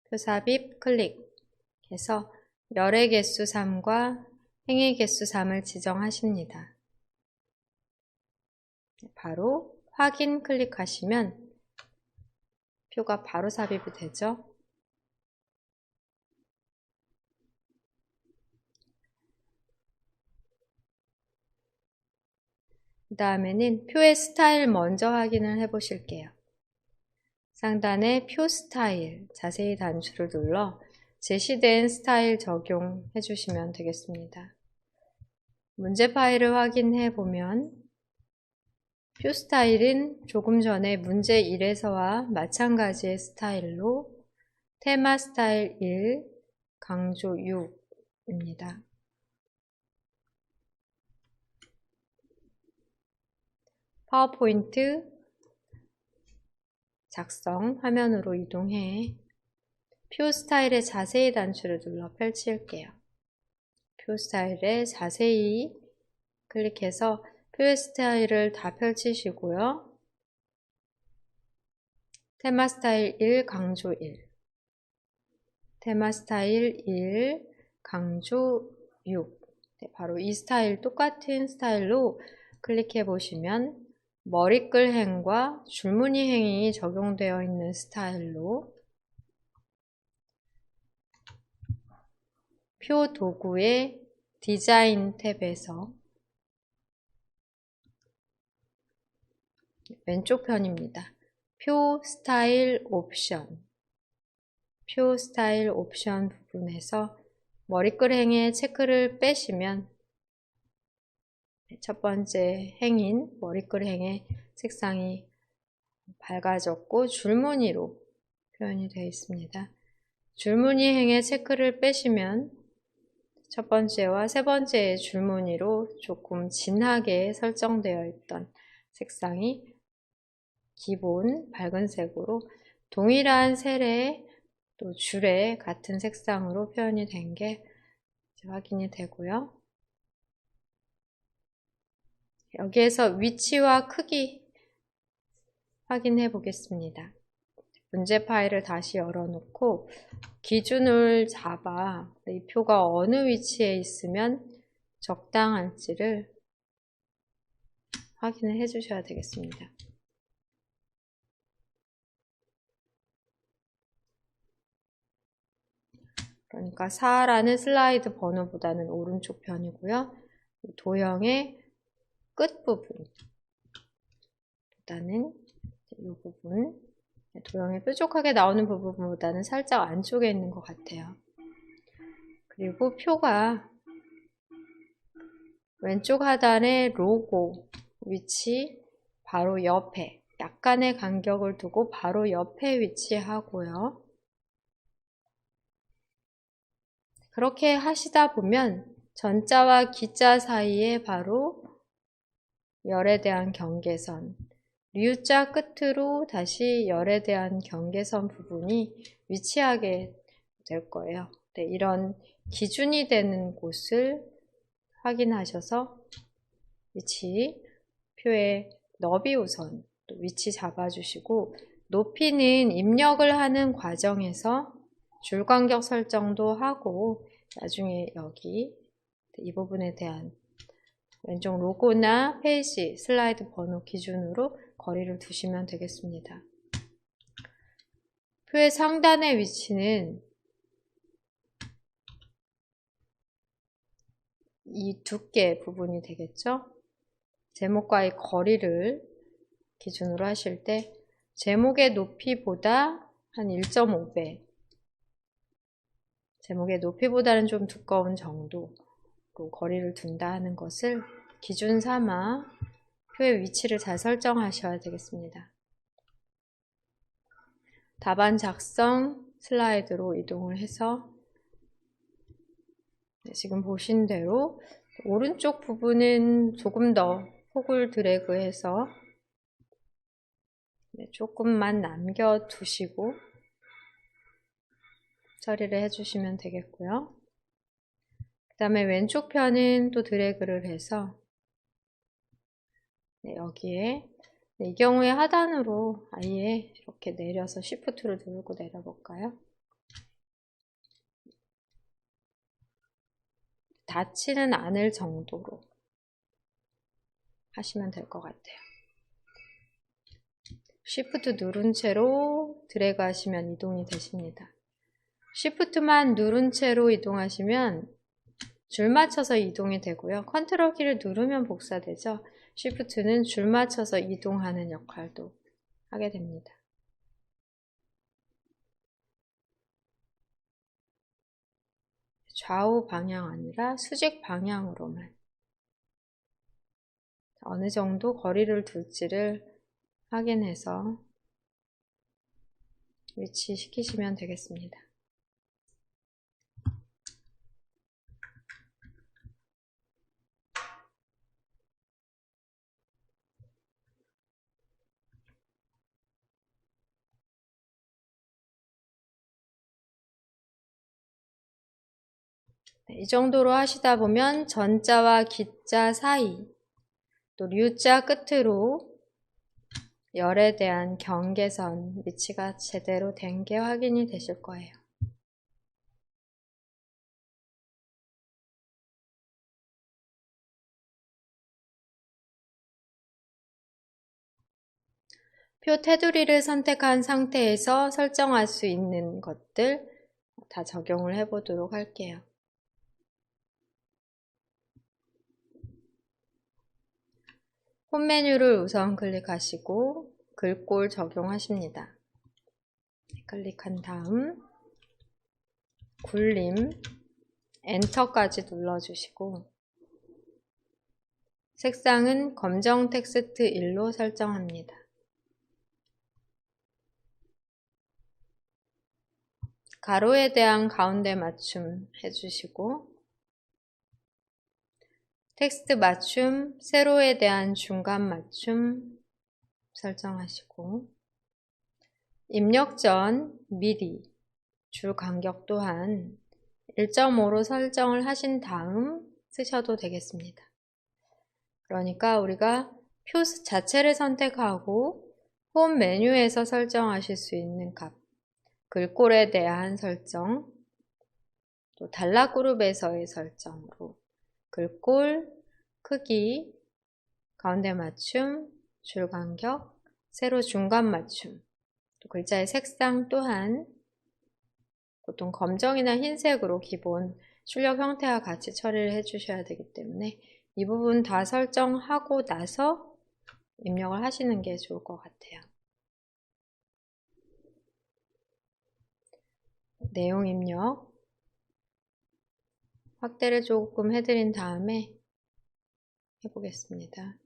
표 삽입 클릭해서 열의 개수 3과 행의 개수 3을 지정하십니다. 바로 확인 클릭하시면 표가 바로 삽입이 되죠. 그 다음에는 표의 스타일 먼저 확인을 해 보실게요. 상단에 표 스타일 자세히 단추를 눌러 제시된 스타일 적용해 주시면 되겠습니다. 문제 파일을 확인해 보면 표 스타일은 조금 전에 문제 1에서와 마찬가지의 스타일로 테마 스타일 1, 강조 6입니다. 파워포인트 작성 화면으로 이동해 표 스타일의 자세히 단추를 눌러 펼칠게요. 표 스타일에 자세히 클릭해서 표의 스타일을 다 펼치시고요. 테마 스타일 1, 강조 1, 테마 스타일 1, 강조 6. 네, 바로 이 스타일 똑같은 스타일로 클릭해 보시면 머리글 행과 줄무늬 행이 적용되어 있는 스타일로 표 도구의 디자인 탭에서 왼쪽 편입니다. 표 스타일 옵션. 표 스타일 옵션 부분에서 머리글행의 체크를 빼시면 첫 번째 행인 머리글행의 색상이 밝아졌고 줄무늬로 표현이 되어 있습니다. 줄무늬 행의 체크를 빼시면 첫 번째와 세 번째의 줄무늬로 조금 진하게 설정되어 있던 색상이 기본 밝은 색으로 동일한 셀에 또 줄에 같은 색상으로 표현이 된 게 확인이 되고요. 여기에서 위치와 크기 확인해 보겠습니다. 문제 파일을 다시 열어놓고 기준을 잡아 이 표가 어느 위치에 있으면 적당할지를 확인을 해 주셔야 되겠습니다. 그러니까 4라는 슬라이드 번호보다는 오른쪽 편이고요. 도형의 끝부분보다는 이 부분, 도형이 뾰족하게 나오는 부분보다는 살짝 안쪽에 있는 것 같아요. 그리고 표가 왼쪽 하단의 로고 위치 바로 옆에 약간의 간격을 두고 바로 옆에 위치하고요. 그렇게 하시다 보면 전자와 기자 사이에 바로 열에 대한 경계선, 류자 끝으로 다시 열에 대한 경계선 부분이 위치하게 될 거예요. 네, 이런 기준이 되는 곳을 확인하셔서 위치, 표의 너비 우선 또 위치 잡아주시고 높이는 입력을 하는 과정에서 줄 간격 설정도 하고 나중에 여기 이 부분에 대한 왼쪽 로고나 페이지, 슬라이드 번호 기준으로 거리를 두시면 되겠습니다. 표의 상단의 위치는 이 두께 부분이 되겠죠? 제목과의 거리를 기준으로 하실 때 제목의 높이보다 한 1.5배 제목의 높이보다는 좀 두꺼운 정도로 거리를 둔다 하는 것을 기준 삼아 표의 위치를 잘 설정하셔야 되겠습니다. 답안 작성 슬라이드로 이동을 해서 지금 보신 대로 오른쪽 부분은 조금 더 폭을 드래그해서 조금만 남겨두시고 처리를 해주시면 되겠고요. 그 다음에 왼쪽 편은 또 드래그를 해서 여기에 이 경우에 하단으로 아예 이렇게 내려서 Shift를 누르고 내려볼까요? 닿지는 않을 정도로 하시면 될 것 같아요. Shift 누른 채로 드래그 하시면 이동이 되십니다. Shift만 누른 채로 이동하시면 줄 맞춰서 이동이 되고요. 컨트롤 키를 누르면 복사되죠. Shift는 줄 맞춰서 이동하는 역할도 하게 됩니다. 좌우 방향 아니라 수직 방향으로만 어느 정도 거리를 둘지를 확인해서 위치시키시면 되겠습니다. 이 정도로 하시다 보면 전자와 기자 사이 또 류자 끝으로 열에 대한 경계선 위치가 제대로 된 게 확인이 되실 거예요. 표 테두리를 선택한 상태에서 설정할 수 있는 것들 다 적용을 해보도록 할게요. 홈 메뉴를 우선 클릭하시고 글꼴 적용하십니다. 클릭한 다음 굴림 엔터까지 눌러주시고 색상은 검정 텍스트 1로 설정합니다. 가로에 대한 가운데 맞춤 해주시고 텍스트 맞춤, 세로에 대한 중간 맞춤 설정하시고 입력 전 미리 줄 간격 또한 1.5로 설정을 하신 다음 쓰셔도 되겠습니다. 그러니까 우리가 표 자체를 선택하고 홈 메뉴에서 설정하실 수 있는 값, 글꼴에 대한 설정, 또 단락 그룹에서의 설정으로 글꼴, 크기, 가운데 맞춤, 줄 간격, 세로 중간 맞춤, 또 글자의 색상 또한 보통 검정이나 흰색으로 기본 출력 형태와 같이 처리를 해주셔야 되기 때문에 이 부분 다 설정하고 나서 입력을 하시는 게 좋을 것 같아요. 내용 입력 확대를 조금 해드린 다음에 해보겠습니다.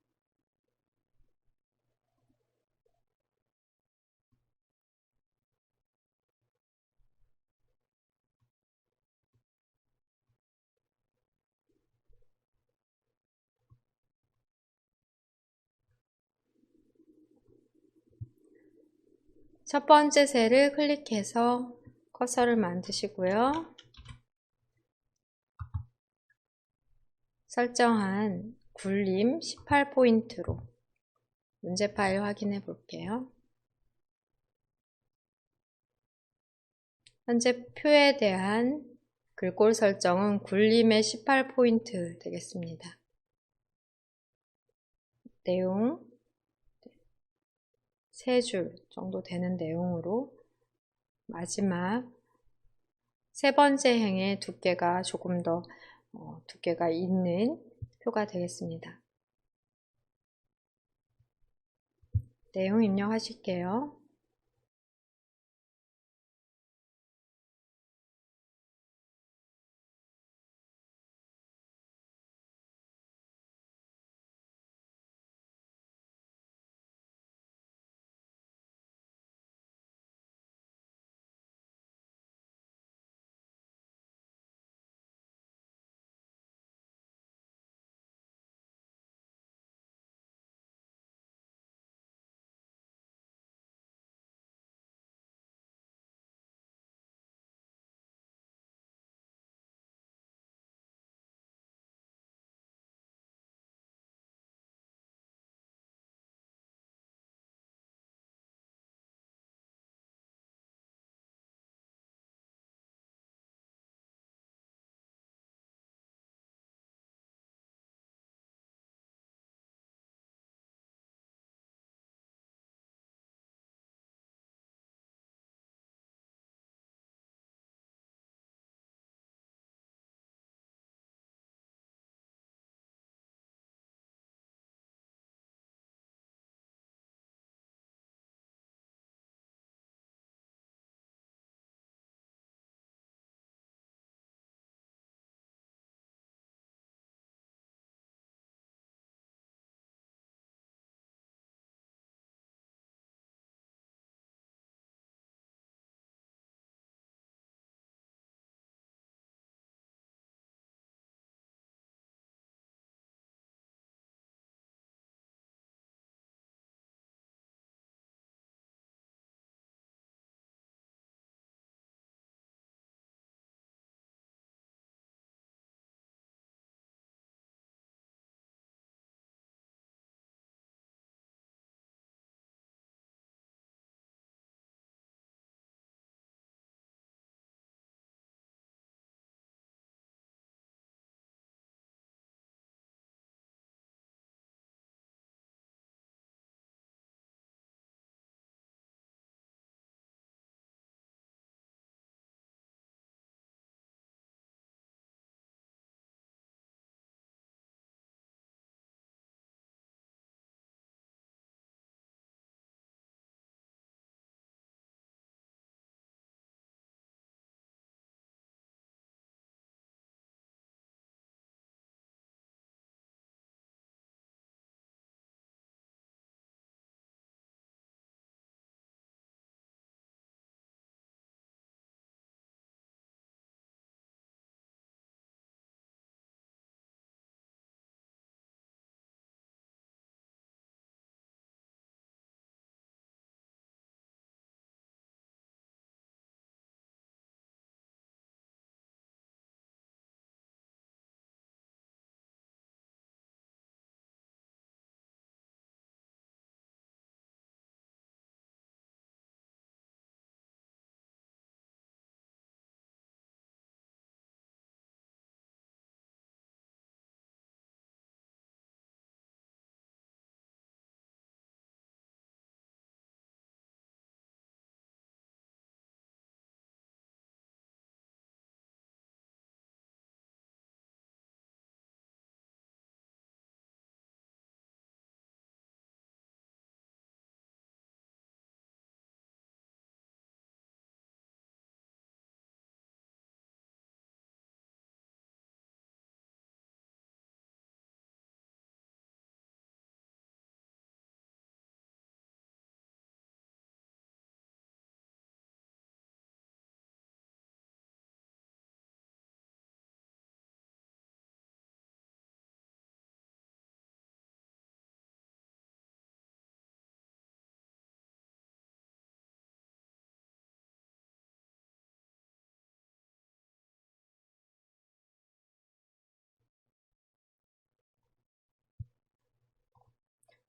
첫 번째 셀을 클릭해서 커서를 만드시고요. 설정한 굴림 18포인트로 문제 파일 확인해 볼게요. 현재 표에 대한 글꼴 설정은 굴림의 18포인트 되겠습니다. 내용 3줄 정도 되는 내용으로 마지막 세 번째 행의 두께가 조금 더 두께가 있는 표가 되겠습니다. 내용 입력하실게요.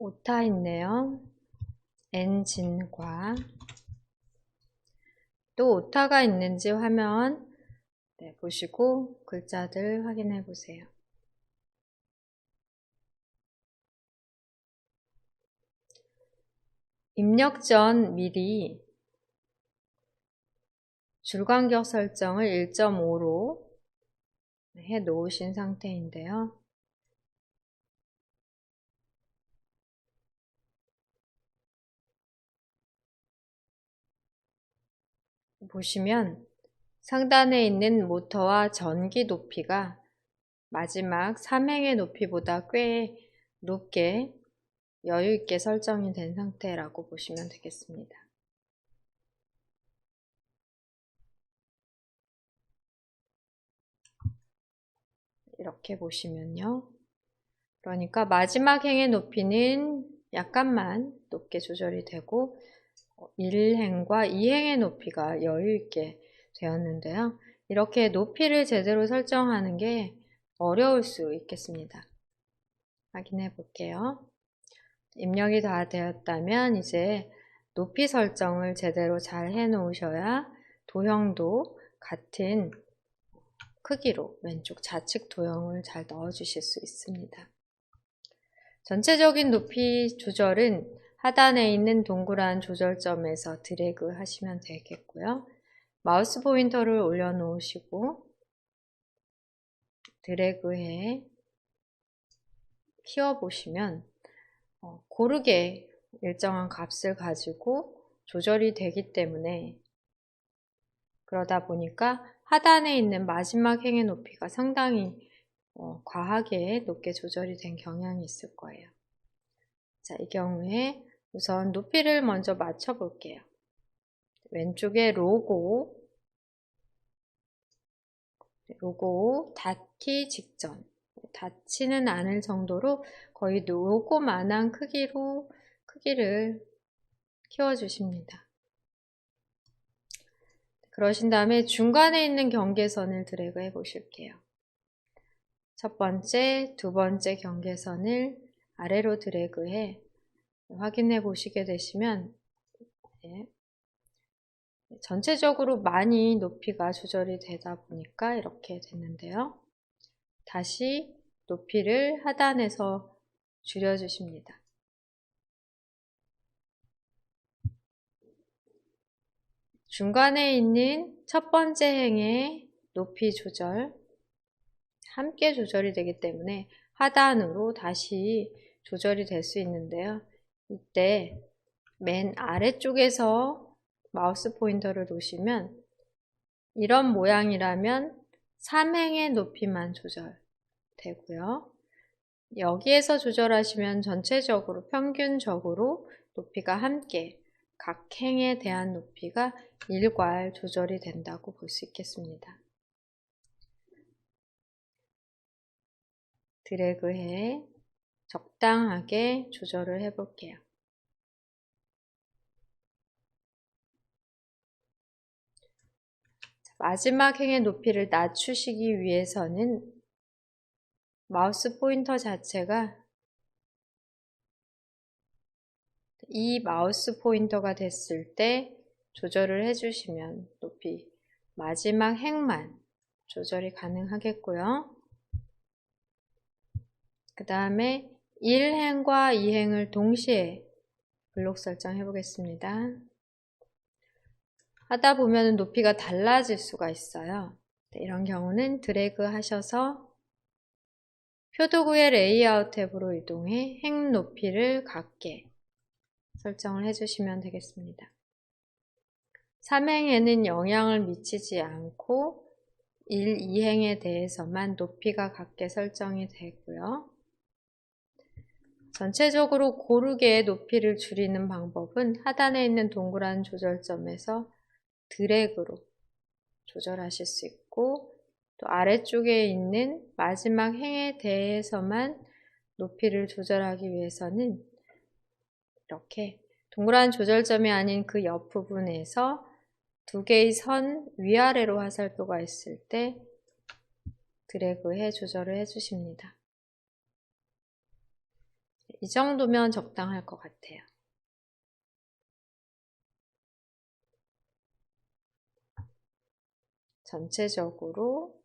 오타 있네요. 엔진과 또 오타가 있는지 화면 보시고 글자들 확인해 보세요. 입력 전 미리 줄간격 설정을 1.5로 해 놓으신 상태인데요. 보시면 상단에 있는 모터와 전기 높이가 마지막 3행의 높이보다 꽤 높게 여유있게 설정이 된 상태라고 보시면 되겠습니다. 이렇게 보시면요. 그러니까 마지막 행의 높이는 약간만 높게 조절이 되고 1행과 2행의 높이가 여유있게 되었는데요. 이렇게 높이를 제대로 설정하는 게 어려울 수 있겠습니다. 확인해 볼게요. 입력이 다 되었다면 이제 높이 설정을 제대로 잘 해 놓으셔야 도형도 같은 크기로 왼쪽 좌측 도형을 잘 넣어 주실 수 있습니다. 전체적인 높이 조절은 하단에 있는 동그란 조절점에서 드래그 하시면 되겠고요. 마우스 포인터를 올려 놓으시고 드래그해 키워 보시면 고르게 일정한 값을 가지고 조절이 되기 때문에 그러다 보니까 하단에 있는 마지막 행의 높이가 상당히 과하게 높게 조절이 된 경향이 있을 거예요. 자, 이 경우에 우선 높이를 먼저 맞춰 볼게요. 왼쪽에 로고 닿기 직전, 닿지는 않을 정도로 거의 로고만한 크기를 키워주십니다. 그러신 다음에 중간에 있는 경계선을 드래그 해 보실게요. 첫 번째, 두 번째 경계선을 아래로 드래그해 확인해 보시게 되시면 전체적으로 많이 높이가 조절이 되다 보니까 이렇게 됐는데요. 다시 높이를 하단에서 줄여주십니다. 중간에 있는 첫 번째 행의 높이 조절 함께 조절이 되기 때문에 하단으로 다시 조절이 될 수 있는데요. 이때 맨 아래쪽에서 마우스 포인터를 놓으시면 이런 모양이라면 3행의 높이만 조절되고요. 여기에서 조절하시면 전체적으로 평균적으로 높이가 함께 각 행에 대한 높이가 일괄 조절이 된다고 볼 수 있겠습니다. 드래그해 적당하게 조절을 해 볼게요. 마지막 행의 높이를 낮추시기 위해서는 마우스 포인터 자체가 이 마우스 포인터가 됐을 때 조절을 해주시면 높이 마지막 행만 조절이 가능하겠고요. 그 다음에 1행과 2행을 동시에 블록 설정해 보겠습니다. 하다 보면 높이가 달라질 수가 있어요. 이런 경우는 드래그 하셔서 표도구의 레이아웃 탭으로 이동해 행 높이를 같게 설정을 해주시면 되겠습니다. 3행에는 영향을 미치지 않고 1, 2행에 대해서만 높이가 같게 설정이 되고요. 전체적으로 고르게 높이를 줄이는 방법은 하단에 있는 동그란 조절점에서 드래그로 조절하실 수 있고 또 아래쪽에 있는 마지막 행에 대해서만 높이를 조절하기 위해서는 이렇게 동그란 조절점이 아닌 그 옆 부분에서 두 개의 선 위아래로 화살표가 있을 때 드래그해 조절을 해주십니다. 이 정도면 적당할 것 같아요. 전체적으로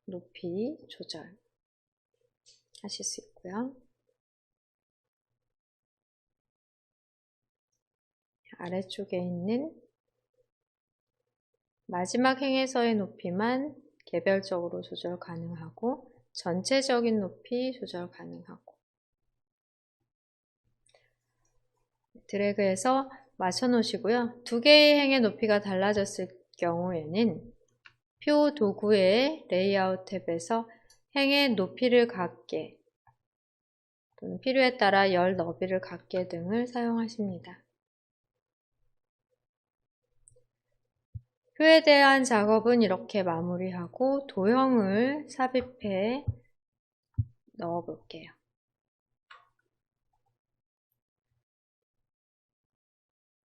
높이 조절하실 수 있고요. 아래쪽에 있는 마지막 행에서의 높이만 개별적으로 조절 가능하고 전체적인 높이 조절 가능하고 드래그해서 맞춰 놓으시고요. 두 개의 행의 높이가 달라졌을 경우에는 표 도구의 레이아웃 탭에서 행의 높이를 갖게 또는 필요에 따라 열 너비를 갖게 등을 사용하십니다. 표에 대한 작업은 이렇게 마무리하고 도형을 삽입해 넣어 볼게요.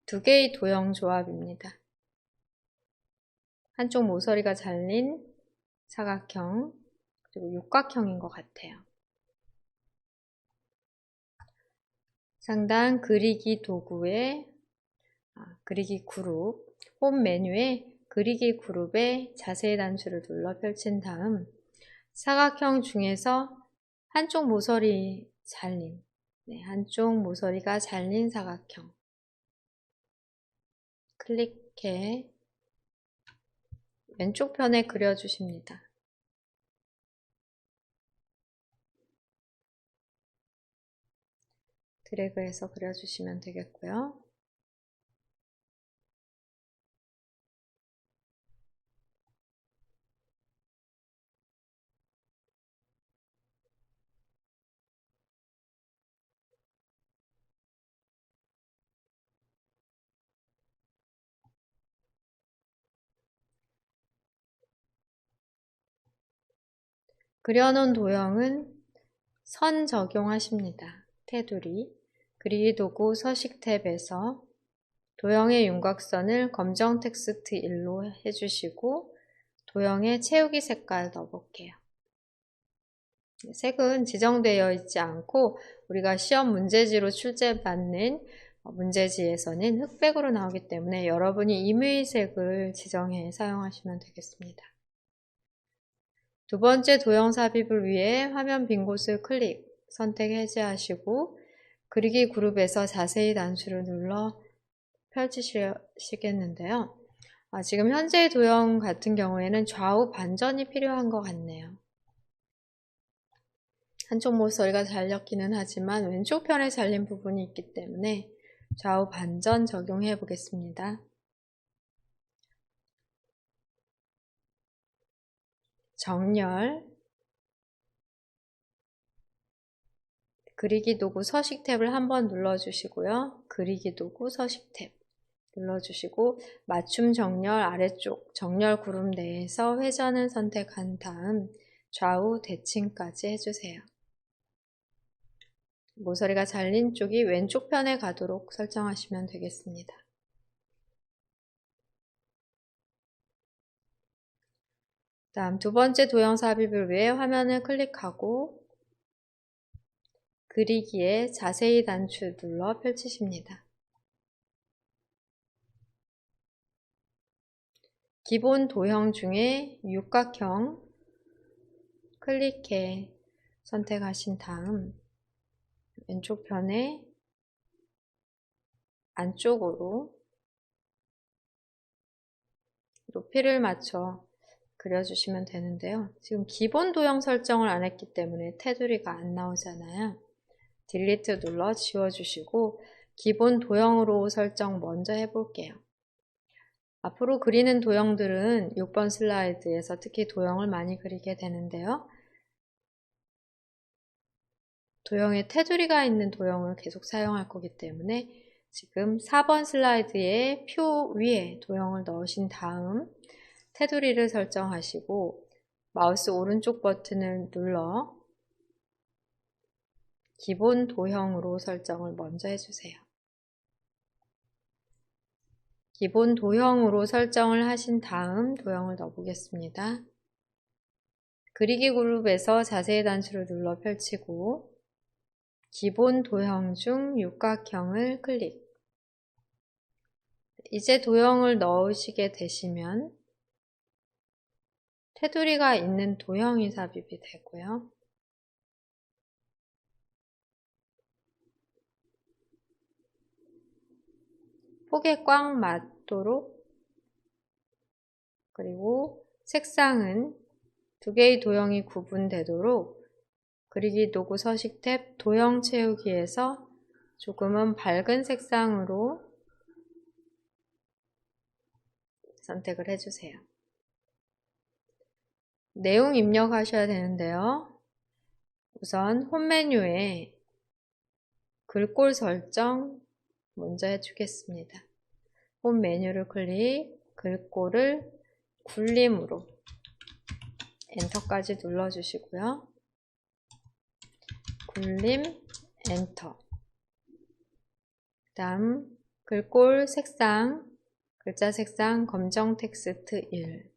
두 개의 도형 조합입니다. 한쪽 모서리가 잘린 사각형 그리고 육각형인 것 같아요. 상단 그리기 도구의 그리기 그룹 홈 메뉴에 그리기 그룹의 자세히 단추를 눌러 펼친 다음 사각형 중에서 한쪽 모서리 잘린 한쪽 모서리가 잘린 사각형 클릭해 왼쪽 편에 그려주십니다. 드래그해서 그려주시면 되겠고요. 그려놓은 도형은 선 적용하십니다. 테두리, 그리기 도구 서식 탭에서 도형의 윤곽선을 검정 텍스트 1로 해주시고 도형에 채우기 색깔 넣어볼게요. 색은 지정되어 있지 않고 우리가 시험 문제지로 출제받는 문제지에서는 흑백으로 나오기 때문에 여러분이 임의 색을 지정해 사용하시면 되겠습니다. 두 번째 도형 삽입을 위해 화면 빈 곳을 클릭, 선택 해제하시고 그리기 그룹에서 자세히 단추를 눌러 펼치시겠는데요. 지금 현재의 도형 같은 경우에는 좌우 반전이 필요한 것 같네요. 한쪽 모서리가 잘렸기는 하지만 왼쪽 편에 잘린 부분이 있기 때문에 좌우 반전 적용해 보겠습니다. 정렬, 그리기 도구 서식 탭을 한번 눌러주시고요. 그리기 도구 서식 탭 눌러주시고 맞춤 정렬 아래쪽 정렬 그룹 내에서 회전을 선택한 다음 좌우 대칭까지 해주세요. 모서리가 잘린 쪽이 왼쪽 편에 가도록 설정하시면 되겠습니다. 다음 두 번째 도형 삽입을 위해 화면을 클릭하고 그리기에 자세히 단추 눌러 펼치십니다. 기본 도형 중에 육각형 클릭해 선택하신 다음 왼쪽 편에 안쪽으로 높이를 맞춰 그려주시면 되는데요. 지금 기본 도형 설정을 안 했기 때문에 테두리가 안 나오잖아요. 딜리트 눌러 지워주시고 기본 도형으로 설정 먼저 해볼게요. 앞으로 그리는 도형들은 6번 슬라이드에서 특히 도형을 많이 그리게 되는데요. 도형에 테두리가 있는 도형을 계속 사용할 거기 때문에 지금 4번 슬라이드에 표 위에 도형을 넣으신 다음 테두리를 설정하시고 마우스 오른쪽 버튼을 눌러 기본 도형으로 설정을 먼저 해주세요. 기본 도형으로 설정을 하신 다음 도형을 넣어보겠습니다. 그리기 그룹에서 자세히 단추를 눌러 펼치고 기본 도형 중 육각형을 클릭. 이제 도형을 넣으시게 되시면 테두리가 있는 도형이 삽입이 되고요. 폭에 꽉 맞도록, 그리고 색상은 두 개의 도형이 구분되도록 그리기 도구 서식 탭 도형 채우기에서 조금은 밝은 색상으로 선택을 해주세요. 내용 입력하셔야 되는데요. 우선 홈 메뉴에 글꼴 설정 먼저 해주겠습니다. 홈 메뉴를 클릭, 글꼴을 굴림으로 엔터까지 눌러주시고요. 굴림, 엔터. 그 다음 글꼴 색상, 글자 색상 검정 텍스트 1.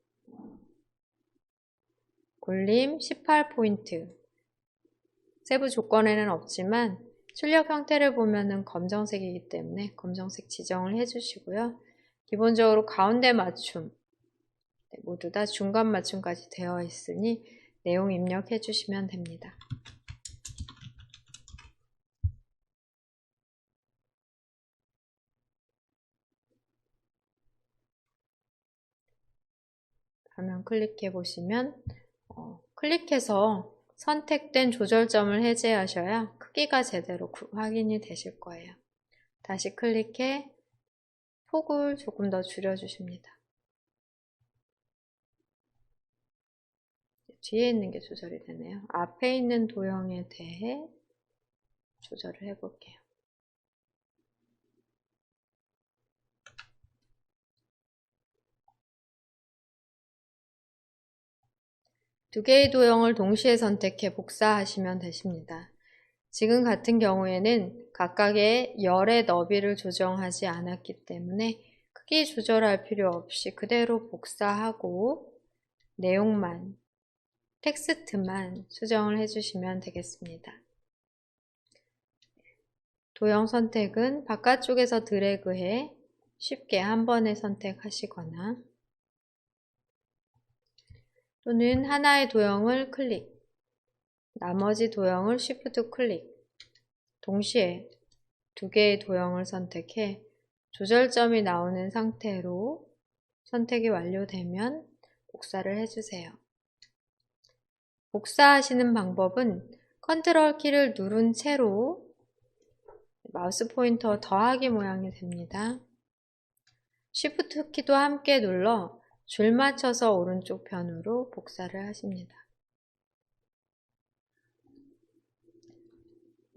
굴림 18포인트. 세부 조건에는 없지만 출력 형태를 보면은 검정색이기 때문에 검정색 지정을 해주시고요. 기본적으로 가운데 맞춤, 모두 다 중간 맞춤까지 되어 있으니 내용 입력해 주시면 됩니다. 화면 클릭해 보시면 클릭해서 선택된 조절점을 해제하셔야 크기가 제대로 확인이 되실 거예요. 다시 클릭해 폭을 조금 더 줄여주십니다. 뒤에 있는 게 조절이 되네요. 앞에 있는 도형에 대해 조절을 해볼게요. 두 개의 도형을 동시에 선택해 복사하시면 되십니다. 지금 같은 경우에는 각각의 열의 너비를 조정하지 않았기 때문에 크기 조절할 필요 없이 그대로 복사하고 내용만, 텍스트만 수정을 해주시면 되겠습니다. 도형 선택은 바깥쪽에서 드래그해 쉽게 한 번에 선택하시거나 또는 하나의 도형을 클릭, 나머지 도형을 Shift 클릭, 동시에 두 개의 도형을 선택해 조절점이 나오는 상태로 선택이 완료되면 복사를 해주세요. 복사하시는 방법은 컨트롤 키를 누른 채로 마우스 포인터 더하기 모양이 됩니다. Shift 키도 함께 눌러 줄 맞춰서 오른쪽 편으로 복사를 하십니다.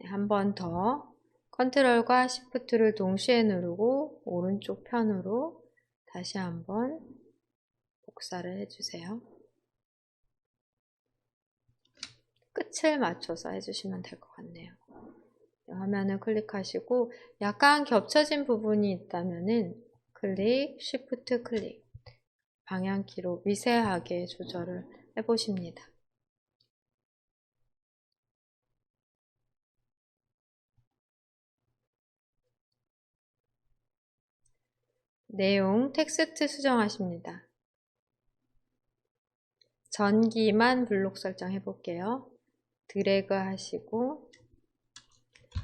한 번 더 컨트롤과 Shift를 동시에 누르고 오른쪽 편으로 다시 한번 복사를 해주세요. 끝을 맞춰서 해주시면 될 것 같네요. 화면을 클릭하시고 약간 겹쳐진 부분이 있다면은 클릭, Shift 클릭, 방향키로 미세하게 조절을 해보십니다. 내용, 텍스트 수정하십니다. 전기만 블록 설정해 볼게요. 드래그 하시고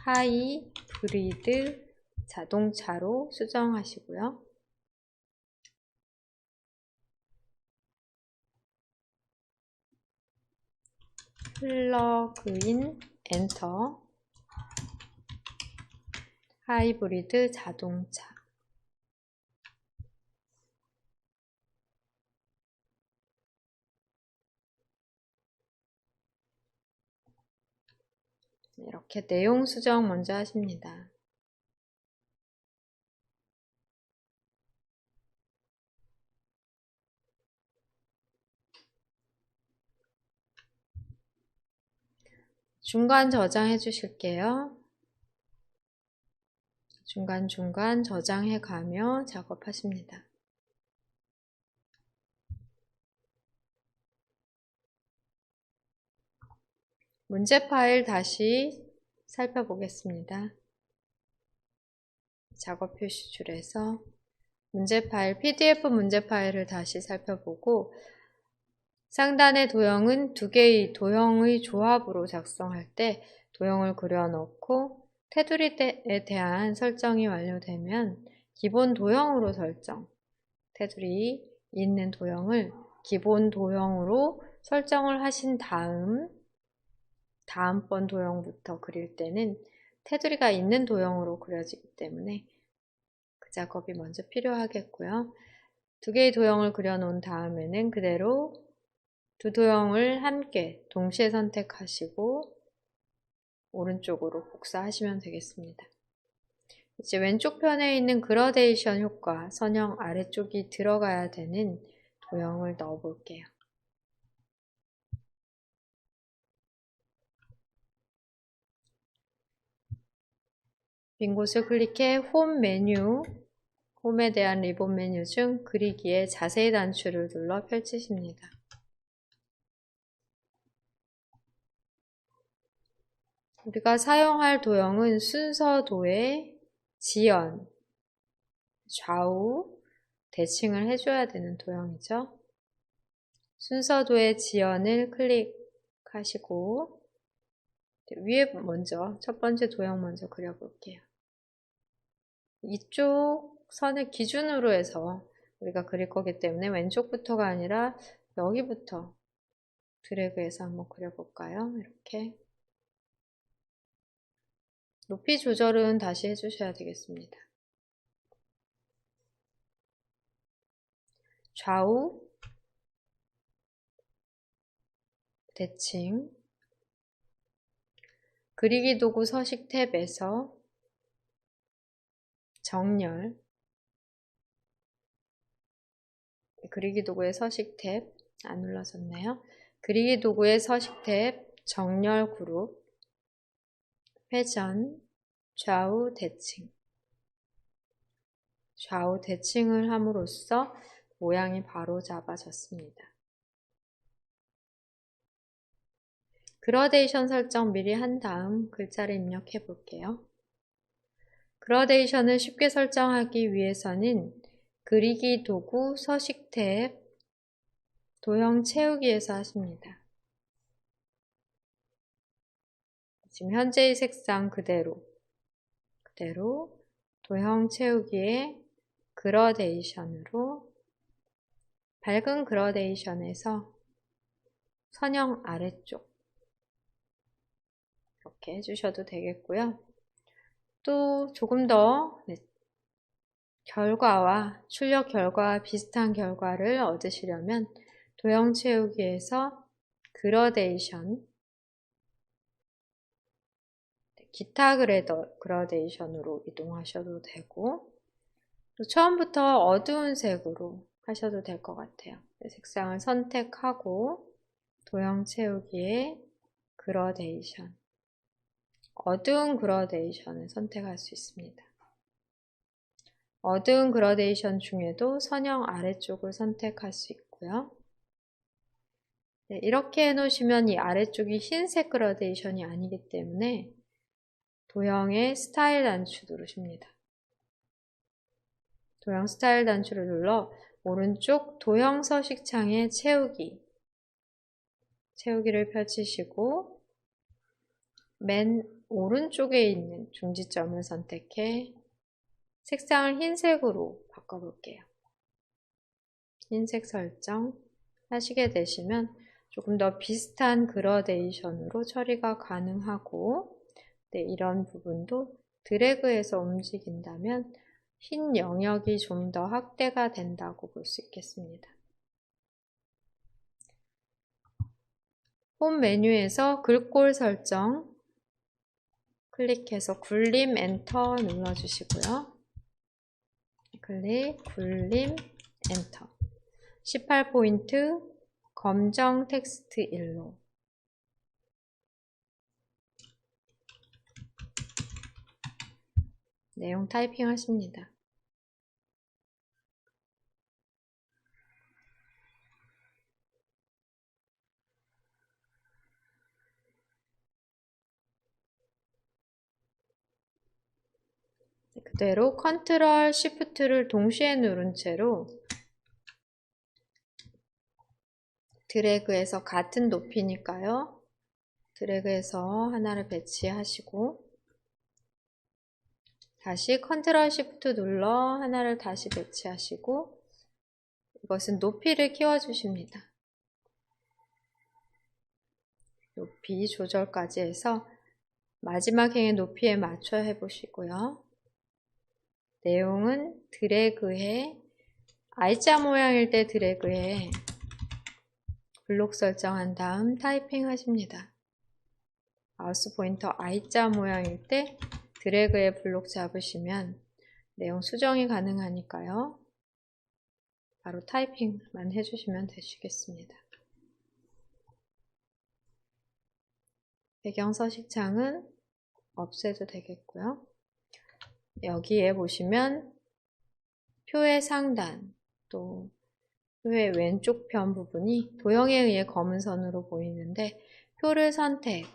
하이브리드 자동차로 수정하시고요. 플러그인 엔터. 하이브리드 자동차. 이렇게 내용 수정 먼저 하십니다. 중간 저장해 주실게요. 중간중간 저장해 가며 작업하십니다. 문제 파일 다시 살펴보겠습니다. 작업 표시줄에서 문제 파일, PDF 문제 파일을 다시 살펴보고 상단의 도형은 두 개의 도형의 조합으로 작성할 때 도형을 그려놓고 테두리에 대한 설정이 완료되면 기본 도형으로 설정, 테두리 있는 도형을 기본 도형으로 설정을 하신 다음번 도형부터 그릴 때는 테두리가 있는 도형으로 그려지기 때문에 그 작업이 먼저 필요하겠고요. 두 개의 도형을 그려놓은 다음에는 그대로 두 도형을 함께 동시에 선택하시고 오른쪽으로 복사하시면 되겠습니다. 이제 왼쪽 편에 있는 그라데이션 효과, 선형 아래쪽이 들어가야 되는 도형을 넣어 볼게요. 빈 곳을 클릭해 홈에 대한 리본 메뉴 중 그리기에 자세히 단추를 눌러 펼치십니다. 우리가 사용할 도형은 순서도의 지연, 좌우 대칭을 해줘야 되는 도형이죠. 순서도의 지연을 클릭하시고 위에 먼저 첫 번째 도형 먼저 그려볼게요. 이쪽 선을 기준으로 해서 우리가 그릴 거기 때문에 왼쪽부터가 아니라 여기부터 드래그해서 한번 그려볼까요? 이렇게 높이 조절은 다시 해주셔야 되겠습니다. 좌우 대칭 그리기 도구 서식 탭에서 정렬 그리기 도구의 서식 탭 안 눌러졌네요. 그리기 도구의 서식 탭 정렬 그룹 회전 좌우 대칭 좌우 대칭을 함으로써 모양이 바로 잡아졌습니다. 그라데이션 설정 미리 한 다음 글자를 입력해 볼게요. 그라데이션을 쉽게 설정하기 위해서는 그리기 도구 서식 탭 도형 채우기에서 하십니다. 지금 현재의 색상 그대로 도형 채우기에 그라데이션으로 밝은 그라데이션에서 선형 아래쪽 이렇게 해주셔도 되겠고요. 또 조금 더 출력 결과와 비슷한 결과를 얻으시려면 도형 채우기에서 그라데이션 기타 그라데이션으로 이동하셔도 되고 또 처음부터 어두운 색으로 하셔도 될 것 같아요. 색상을 선택하고 도형 채우기에 그라데이션 어두운 그라데이션을 선택할 수 있습니다. 어두운 그라데이션 중에도 선형 아래쪽을 선택할 수 있고요. 네, 이렇게 해놓으시면 이 아래쪽이 흰색 그라데이션이 아니기 때문에 도형의 스타일 단추 누르십니다. 도형 스타일 단추를 눌러 오른쪽 도형 서식 창에 채우기를 펼치시고 맨 오른쪽에 있는 중지점을 선택해 색상을 흰색으로 바꿔볼게요. 흰색 설정 하시게 되시면 조금 더 비슷한 그라데이션으로 처리가 가능하고 이런 부분도 드래그해서 움직인다면 흰 영역이 좀 더 확대가 된다고 볼 수 있겠습니다. 홈 메뉴에서 글꼴 설정 클릭해서 굴림 엔터 눌러주시고요. 굴림 엔터 18포인트 검정 텍스트 일로 내용 타이핑 하십니다. 그대로 컨트롤 시프트를 동시에 누른 채로 드래그해서 같은 높이니까요. 드래그해서 하나를 배치하시고 다시 컨트롤 시프트 눌러 하나를 다시 배치하시고 이것은 높이를 키워주십니다. 높이 조절까지 해서 마지막 행의 높이에 맞춰 해보시고요. 내용은 드래그해 I자 모양일 때 드래그해 블록 설정한 다음 타이핑 하십니다. 마우스 포인터 I자 모양일 때 드래그해 블록 잡으시면 내용 수정이 가능하니까요. 바로 타이핑만 해주시면 되시겠습니다. 배경 서식창은 없애도 되겠고요. 여기에 보시면 표의 상단 또 표의 왼쪽 편 부분이 도형에 의해 검은 선으로 보이는데 표를 선택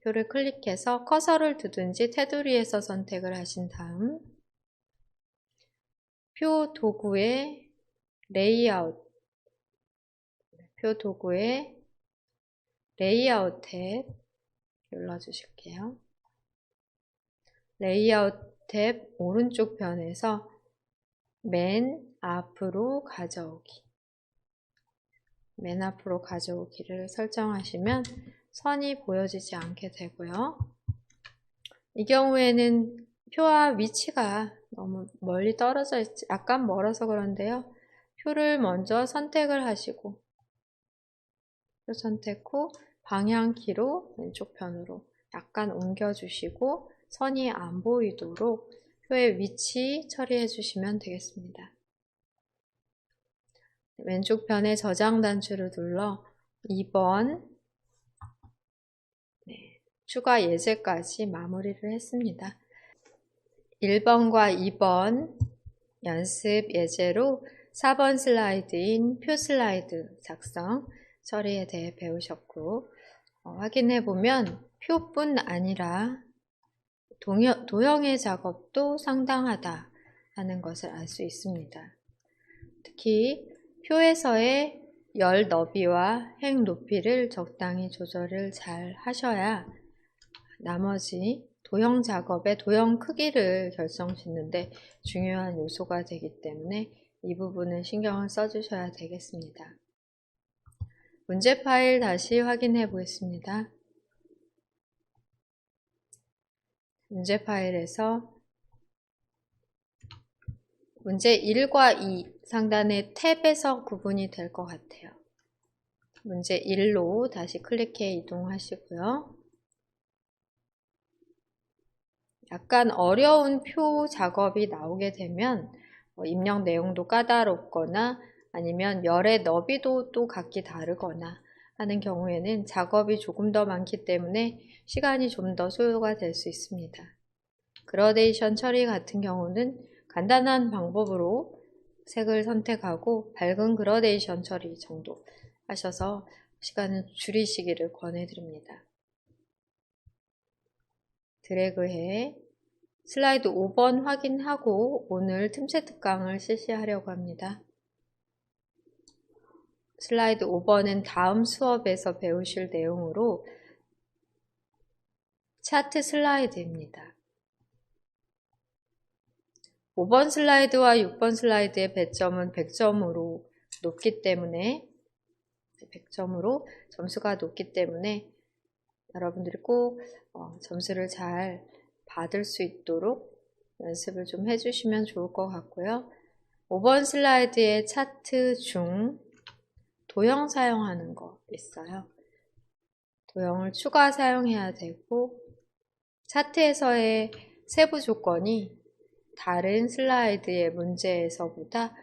표를 클릭해서 커서를 두든지 테두리에서 선택을 하신 다음 표 도구의 레이아웃 표 도구의 레이아웃 탭 눌러주실게요. 레이아웃 탭 오른쪽 편에서 맨 앞으로 가져오기 맨 앞으로 가져오기를 설정하시면 선이 보여지지 않게 되고요. 이 경우에는 표와 위치가 너무 멀리 떨어져 있지 약간 멀어서 그런데요. 표를 먼저 선택을 하시고 표 선택 후 방향키로 왼쪽 편으로 약간 옮겨주시고 선이 안 보이도록 표의 위치 처리해 주시면 되겠습니다. 왼쪽 편에 저장 단추를 눌러 2번 추가 예제까지 마무리를 했습니다. 1번과 2번 연습 예제로 4번 슬라이드인 표 슬라이드 작성 처리에 대해 배우셨고 확인해보면 표뿐 아니라 도형의 작업도 상당하다 하는 것을 알 수 있습니다. 특히 표에서의 열 너비와 행 높이를 적당히 조절을 잘 하셔야 나머지 도형 작업의 도형 크기를 결정짓는데 중요한 요소가 되기 때문에 이 부분은 신경을 써주셔야 되겠습니다. 문제 파일 다시 확인해 보겠습니다. 문제 파일에서 문제 1과 2 상단의 탭에서 구분이 될 것 같아요. 문제 1로 다시 클릭해 이동하시고요. 약간 어려운 표 작업이 나오게 되면 입력 내용도 까다롭거나 아니면 열의 너비도 또 각기 다르거나 하는 경우에는 작업이 조금 더 많기 때문에 시간이 좀 더 소요가 될 수 있습니다. 그라데이션 처리 같은 경우는 간단한 방법으로 색을 선택하고 밝은 그라데이션 처리 정도 하셔서 시간을 줄이시기를 권해드립니다. 드래그해 슬라이드 5번 확인하고 오늘 틈새 특강을 실시하려고 합니다. 슬라이드 5번은 다음 수업에서 배우실 내용으로 차트 슬라이드입니다. 5번 슬라이드와 6번 슬라이드의 배점은 100점으로 높기 때문에 100점으로 점수가 높기 때문에 여러분들이 꼭 점수를 잘 받을 수 있도록 연습을 좀 해주시면 좋을 것 같고요. 5번 슬라이드의 차트 중 도형 사용하는 거 있어요. 도형을 추가 사용해야 되고 차트에서의 세부 조건이 다른 슬라이드의 문제에서보다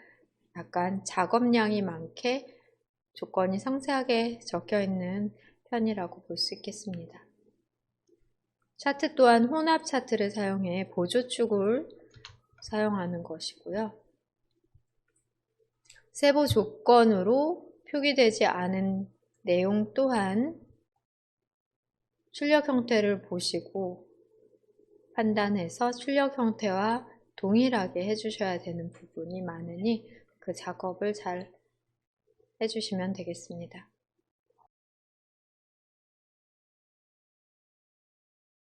약간 작업량이 많게 조건이 상세하게 적혀 있는 편이라고 볼 수 있겠습니다. 차트 또한 혼합 차트를 사용해 보조축을 사용하는 것이고요. 세부 조건으로 표기되지 않은 내용 또한 출력 형태를 보시고 판단해서 출력 형태와 동일하게 해주셔야 되는 부분이 많으니 그 작업을 잘 해주시면 되겠습니다.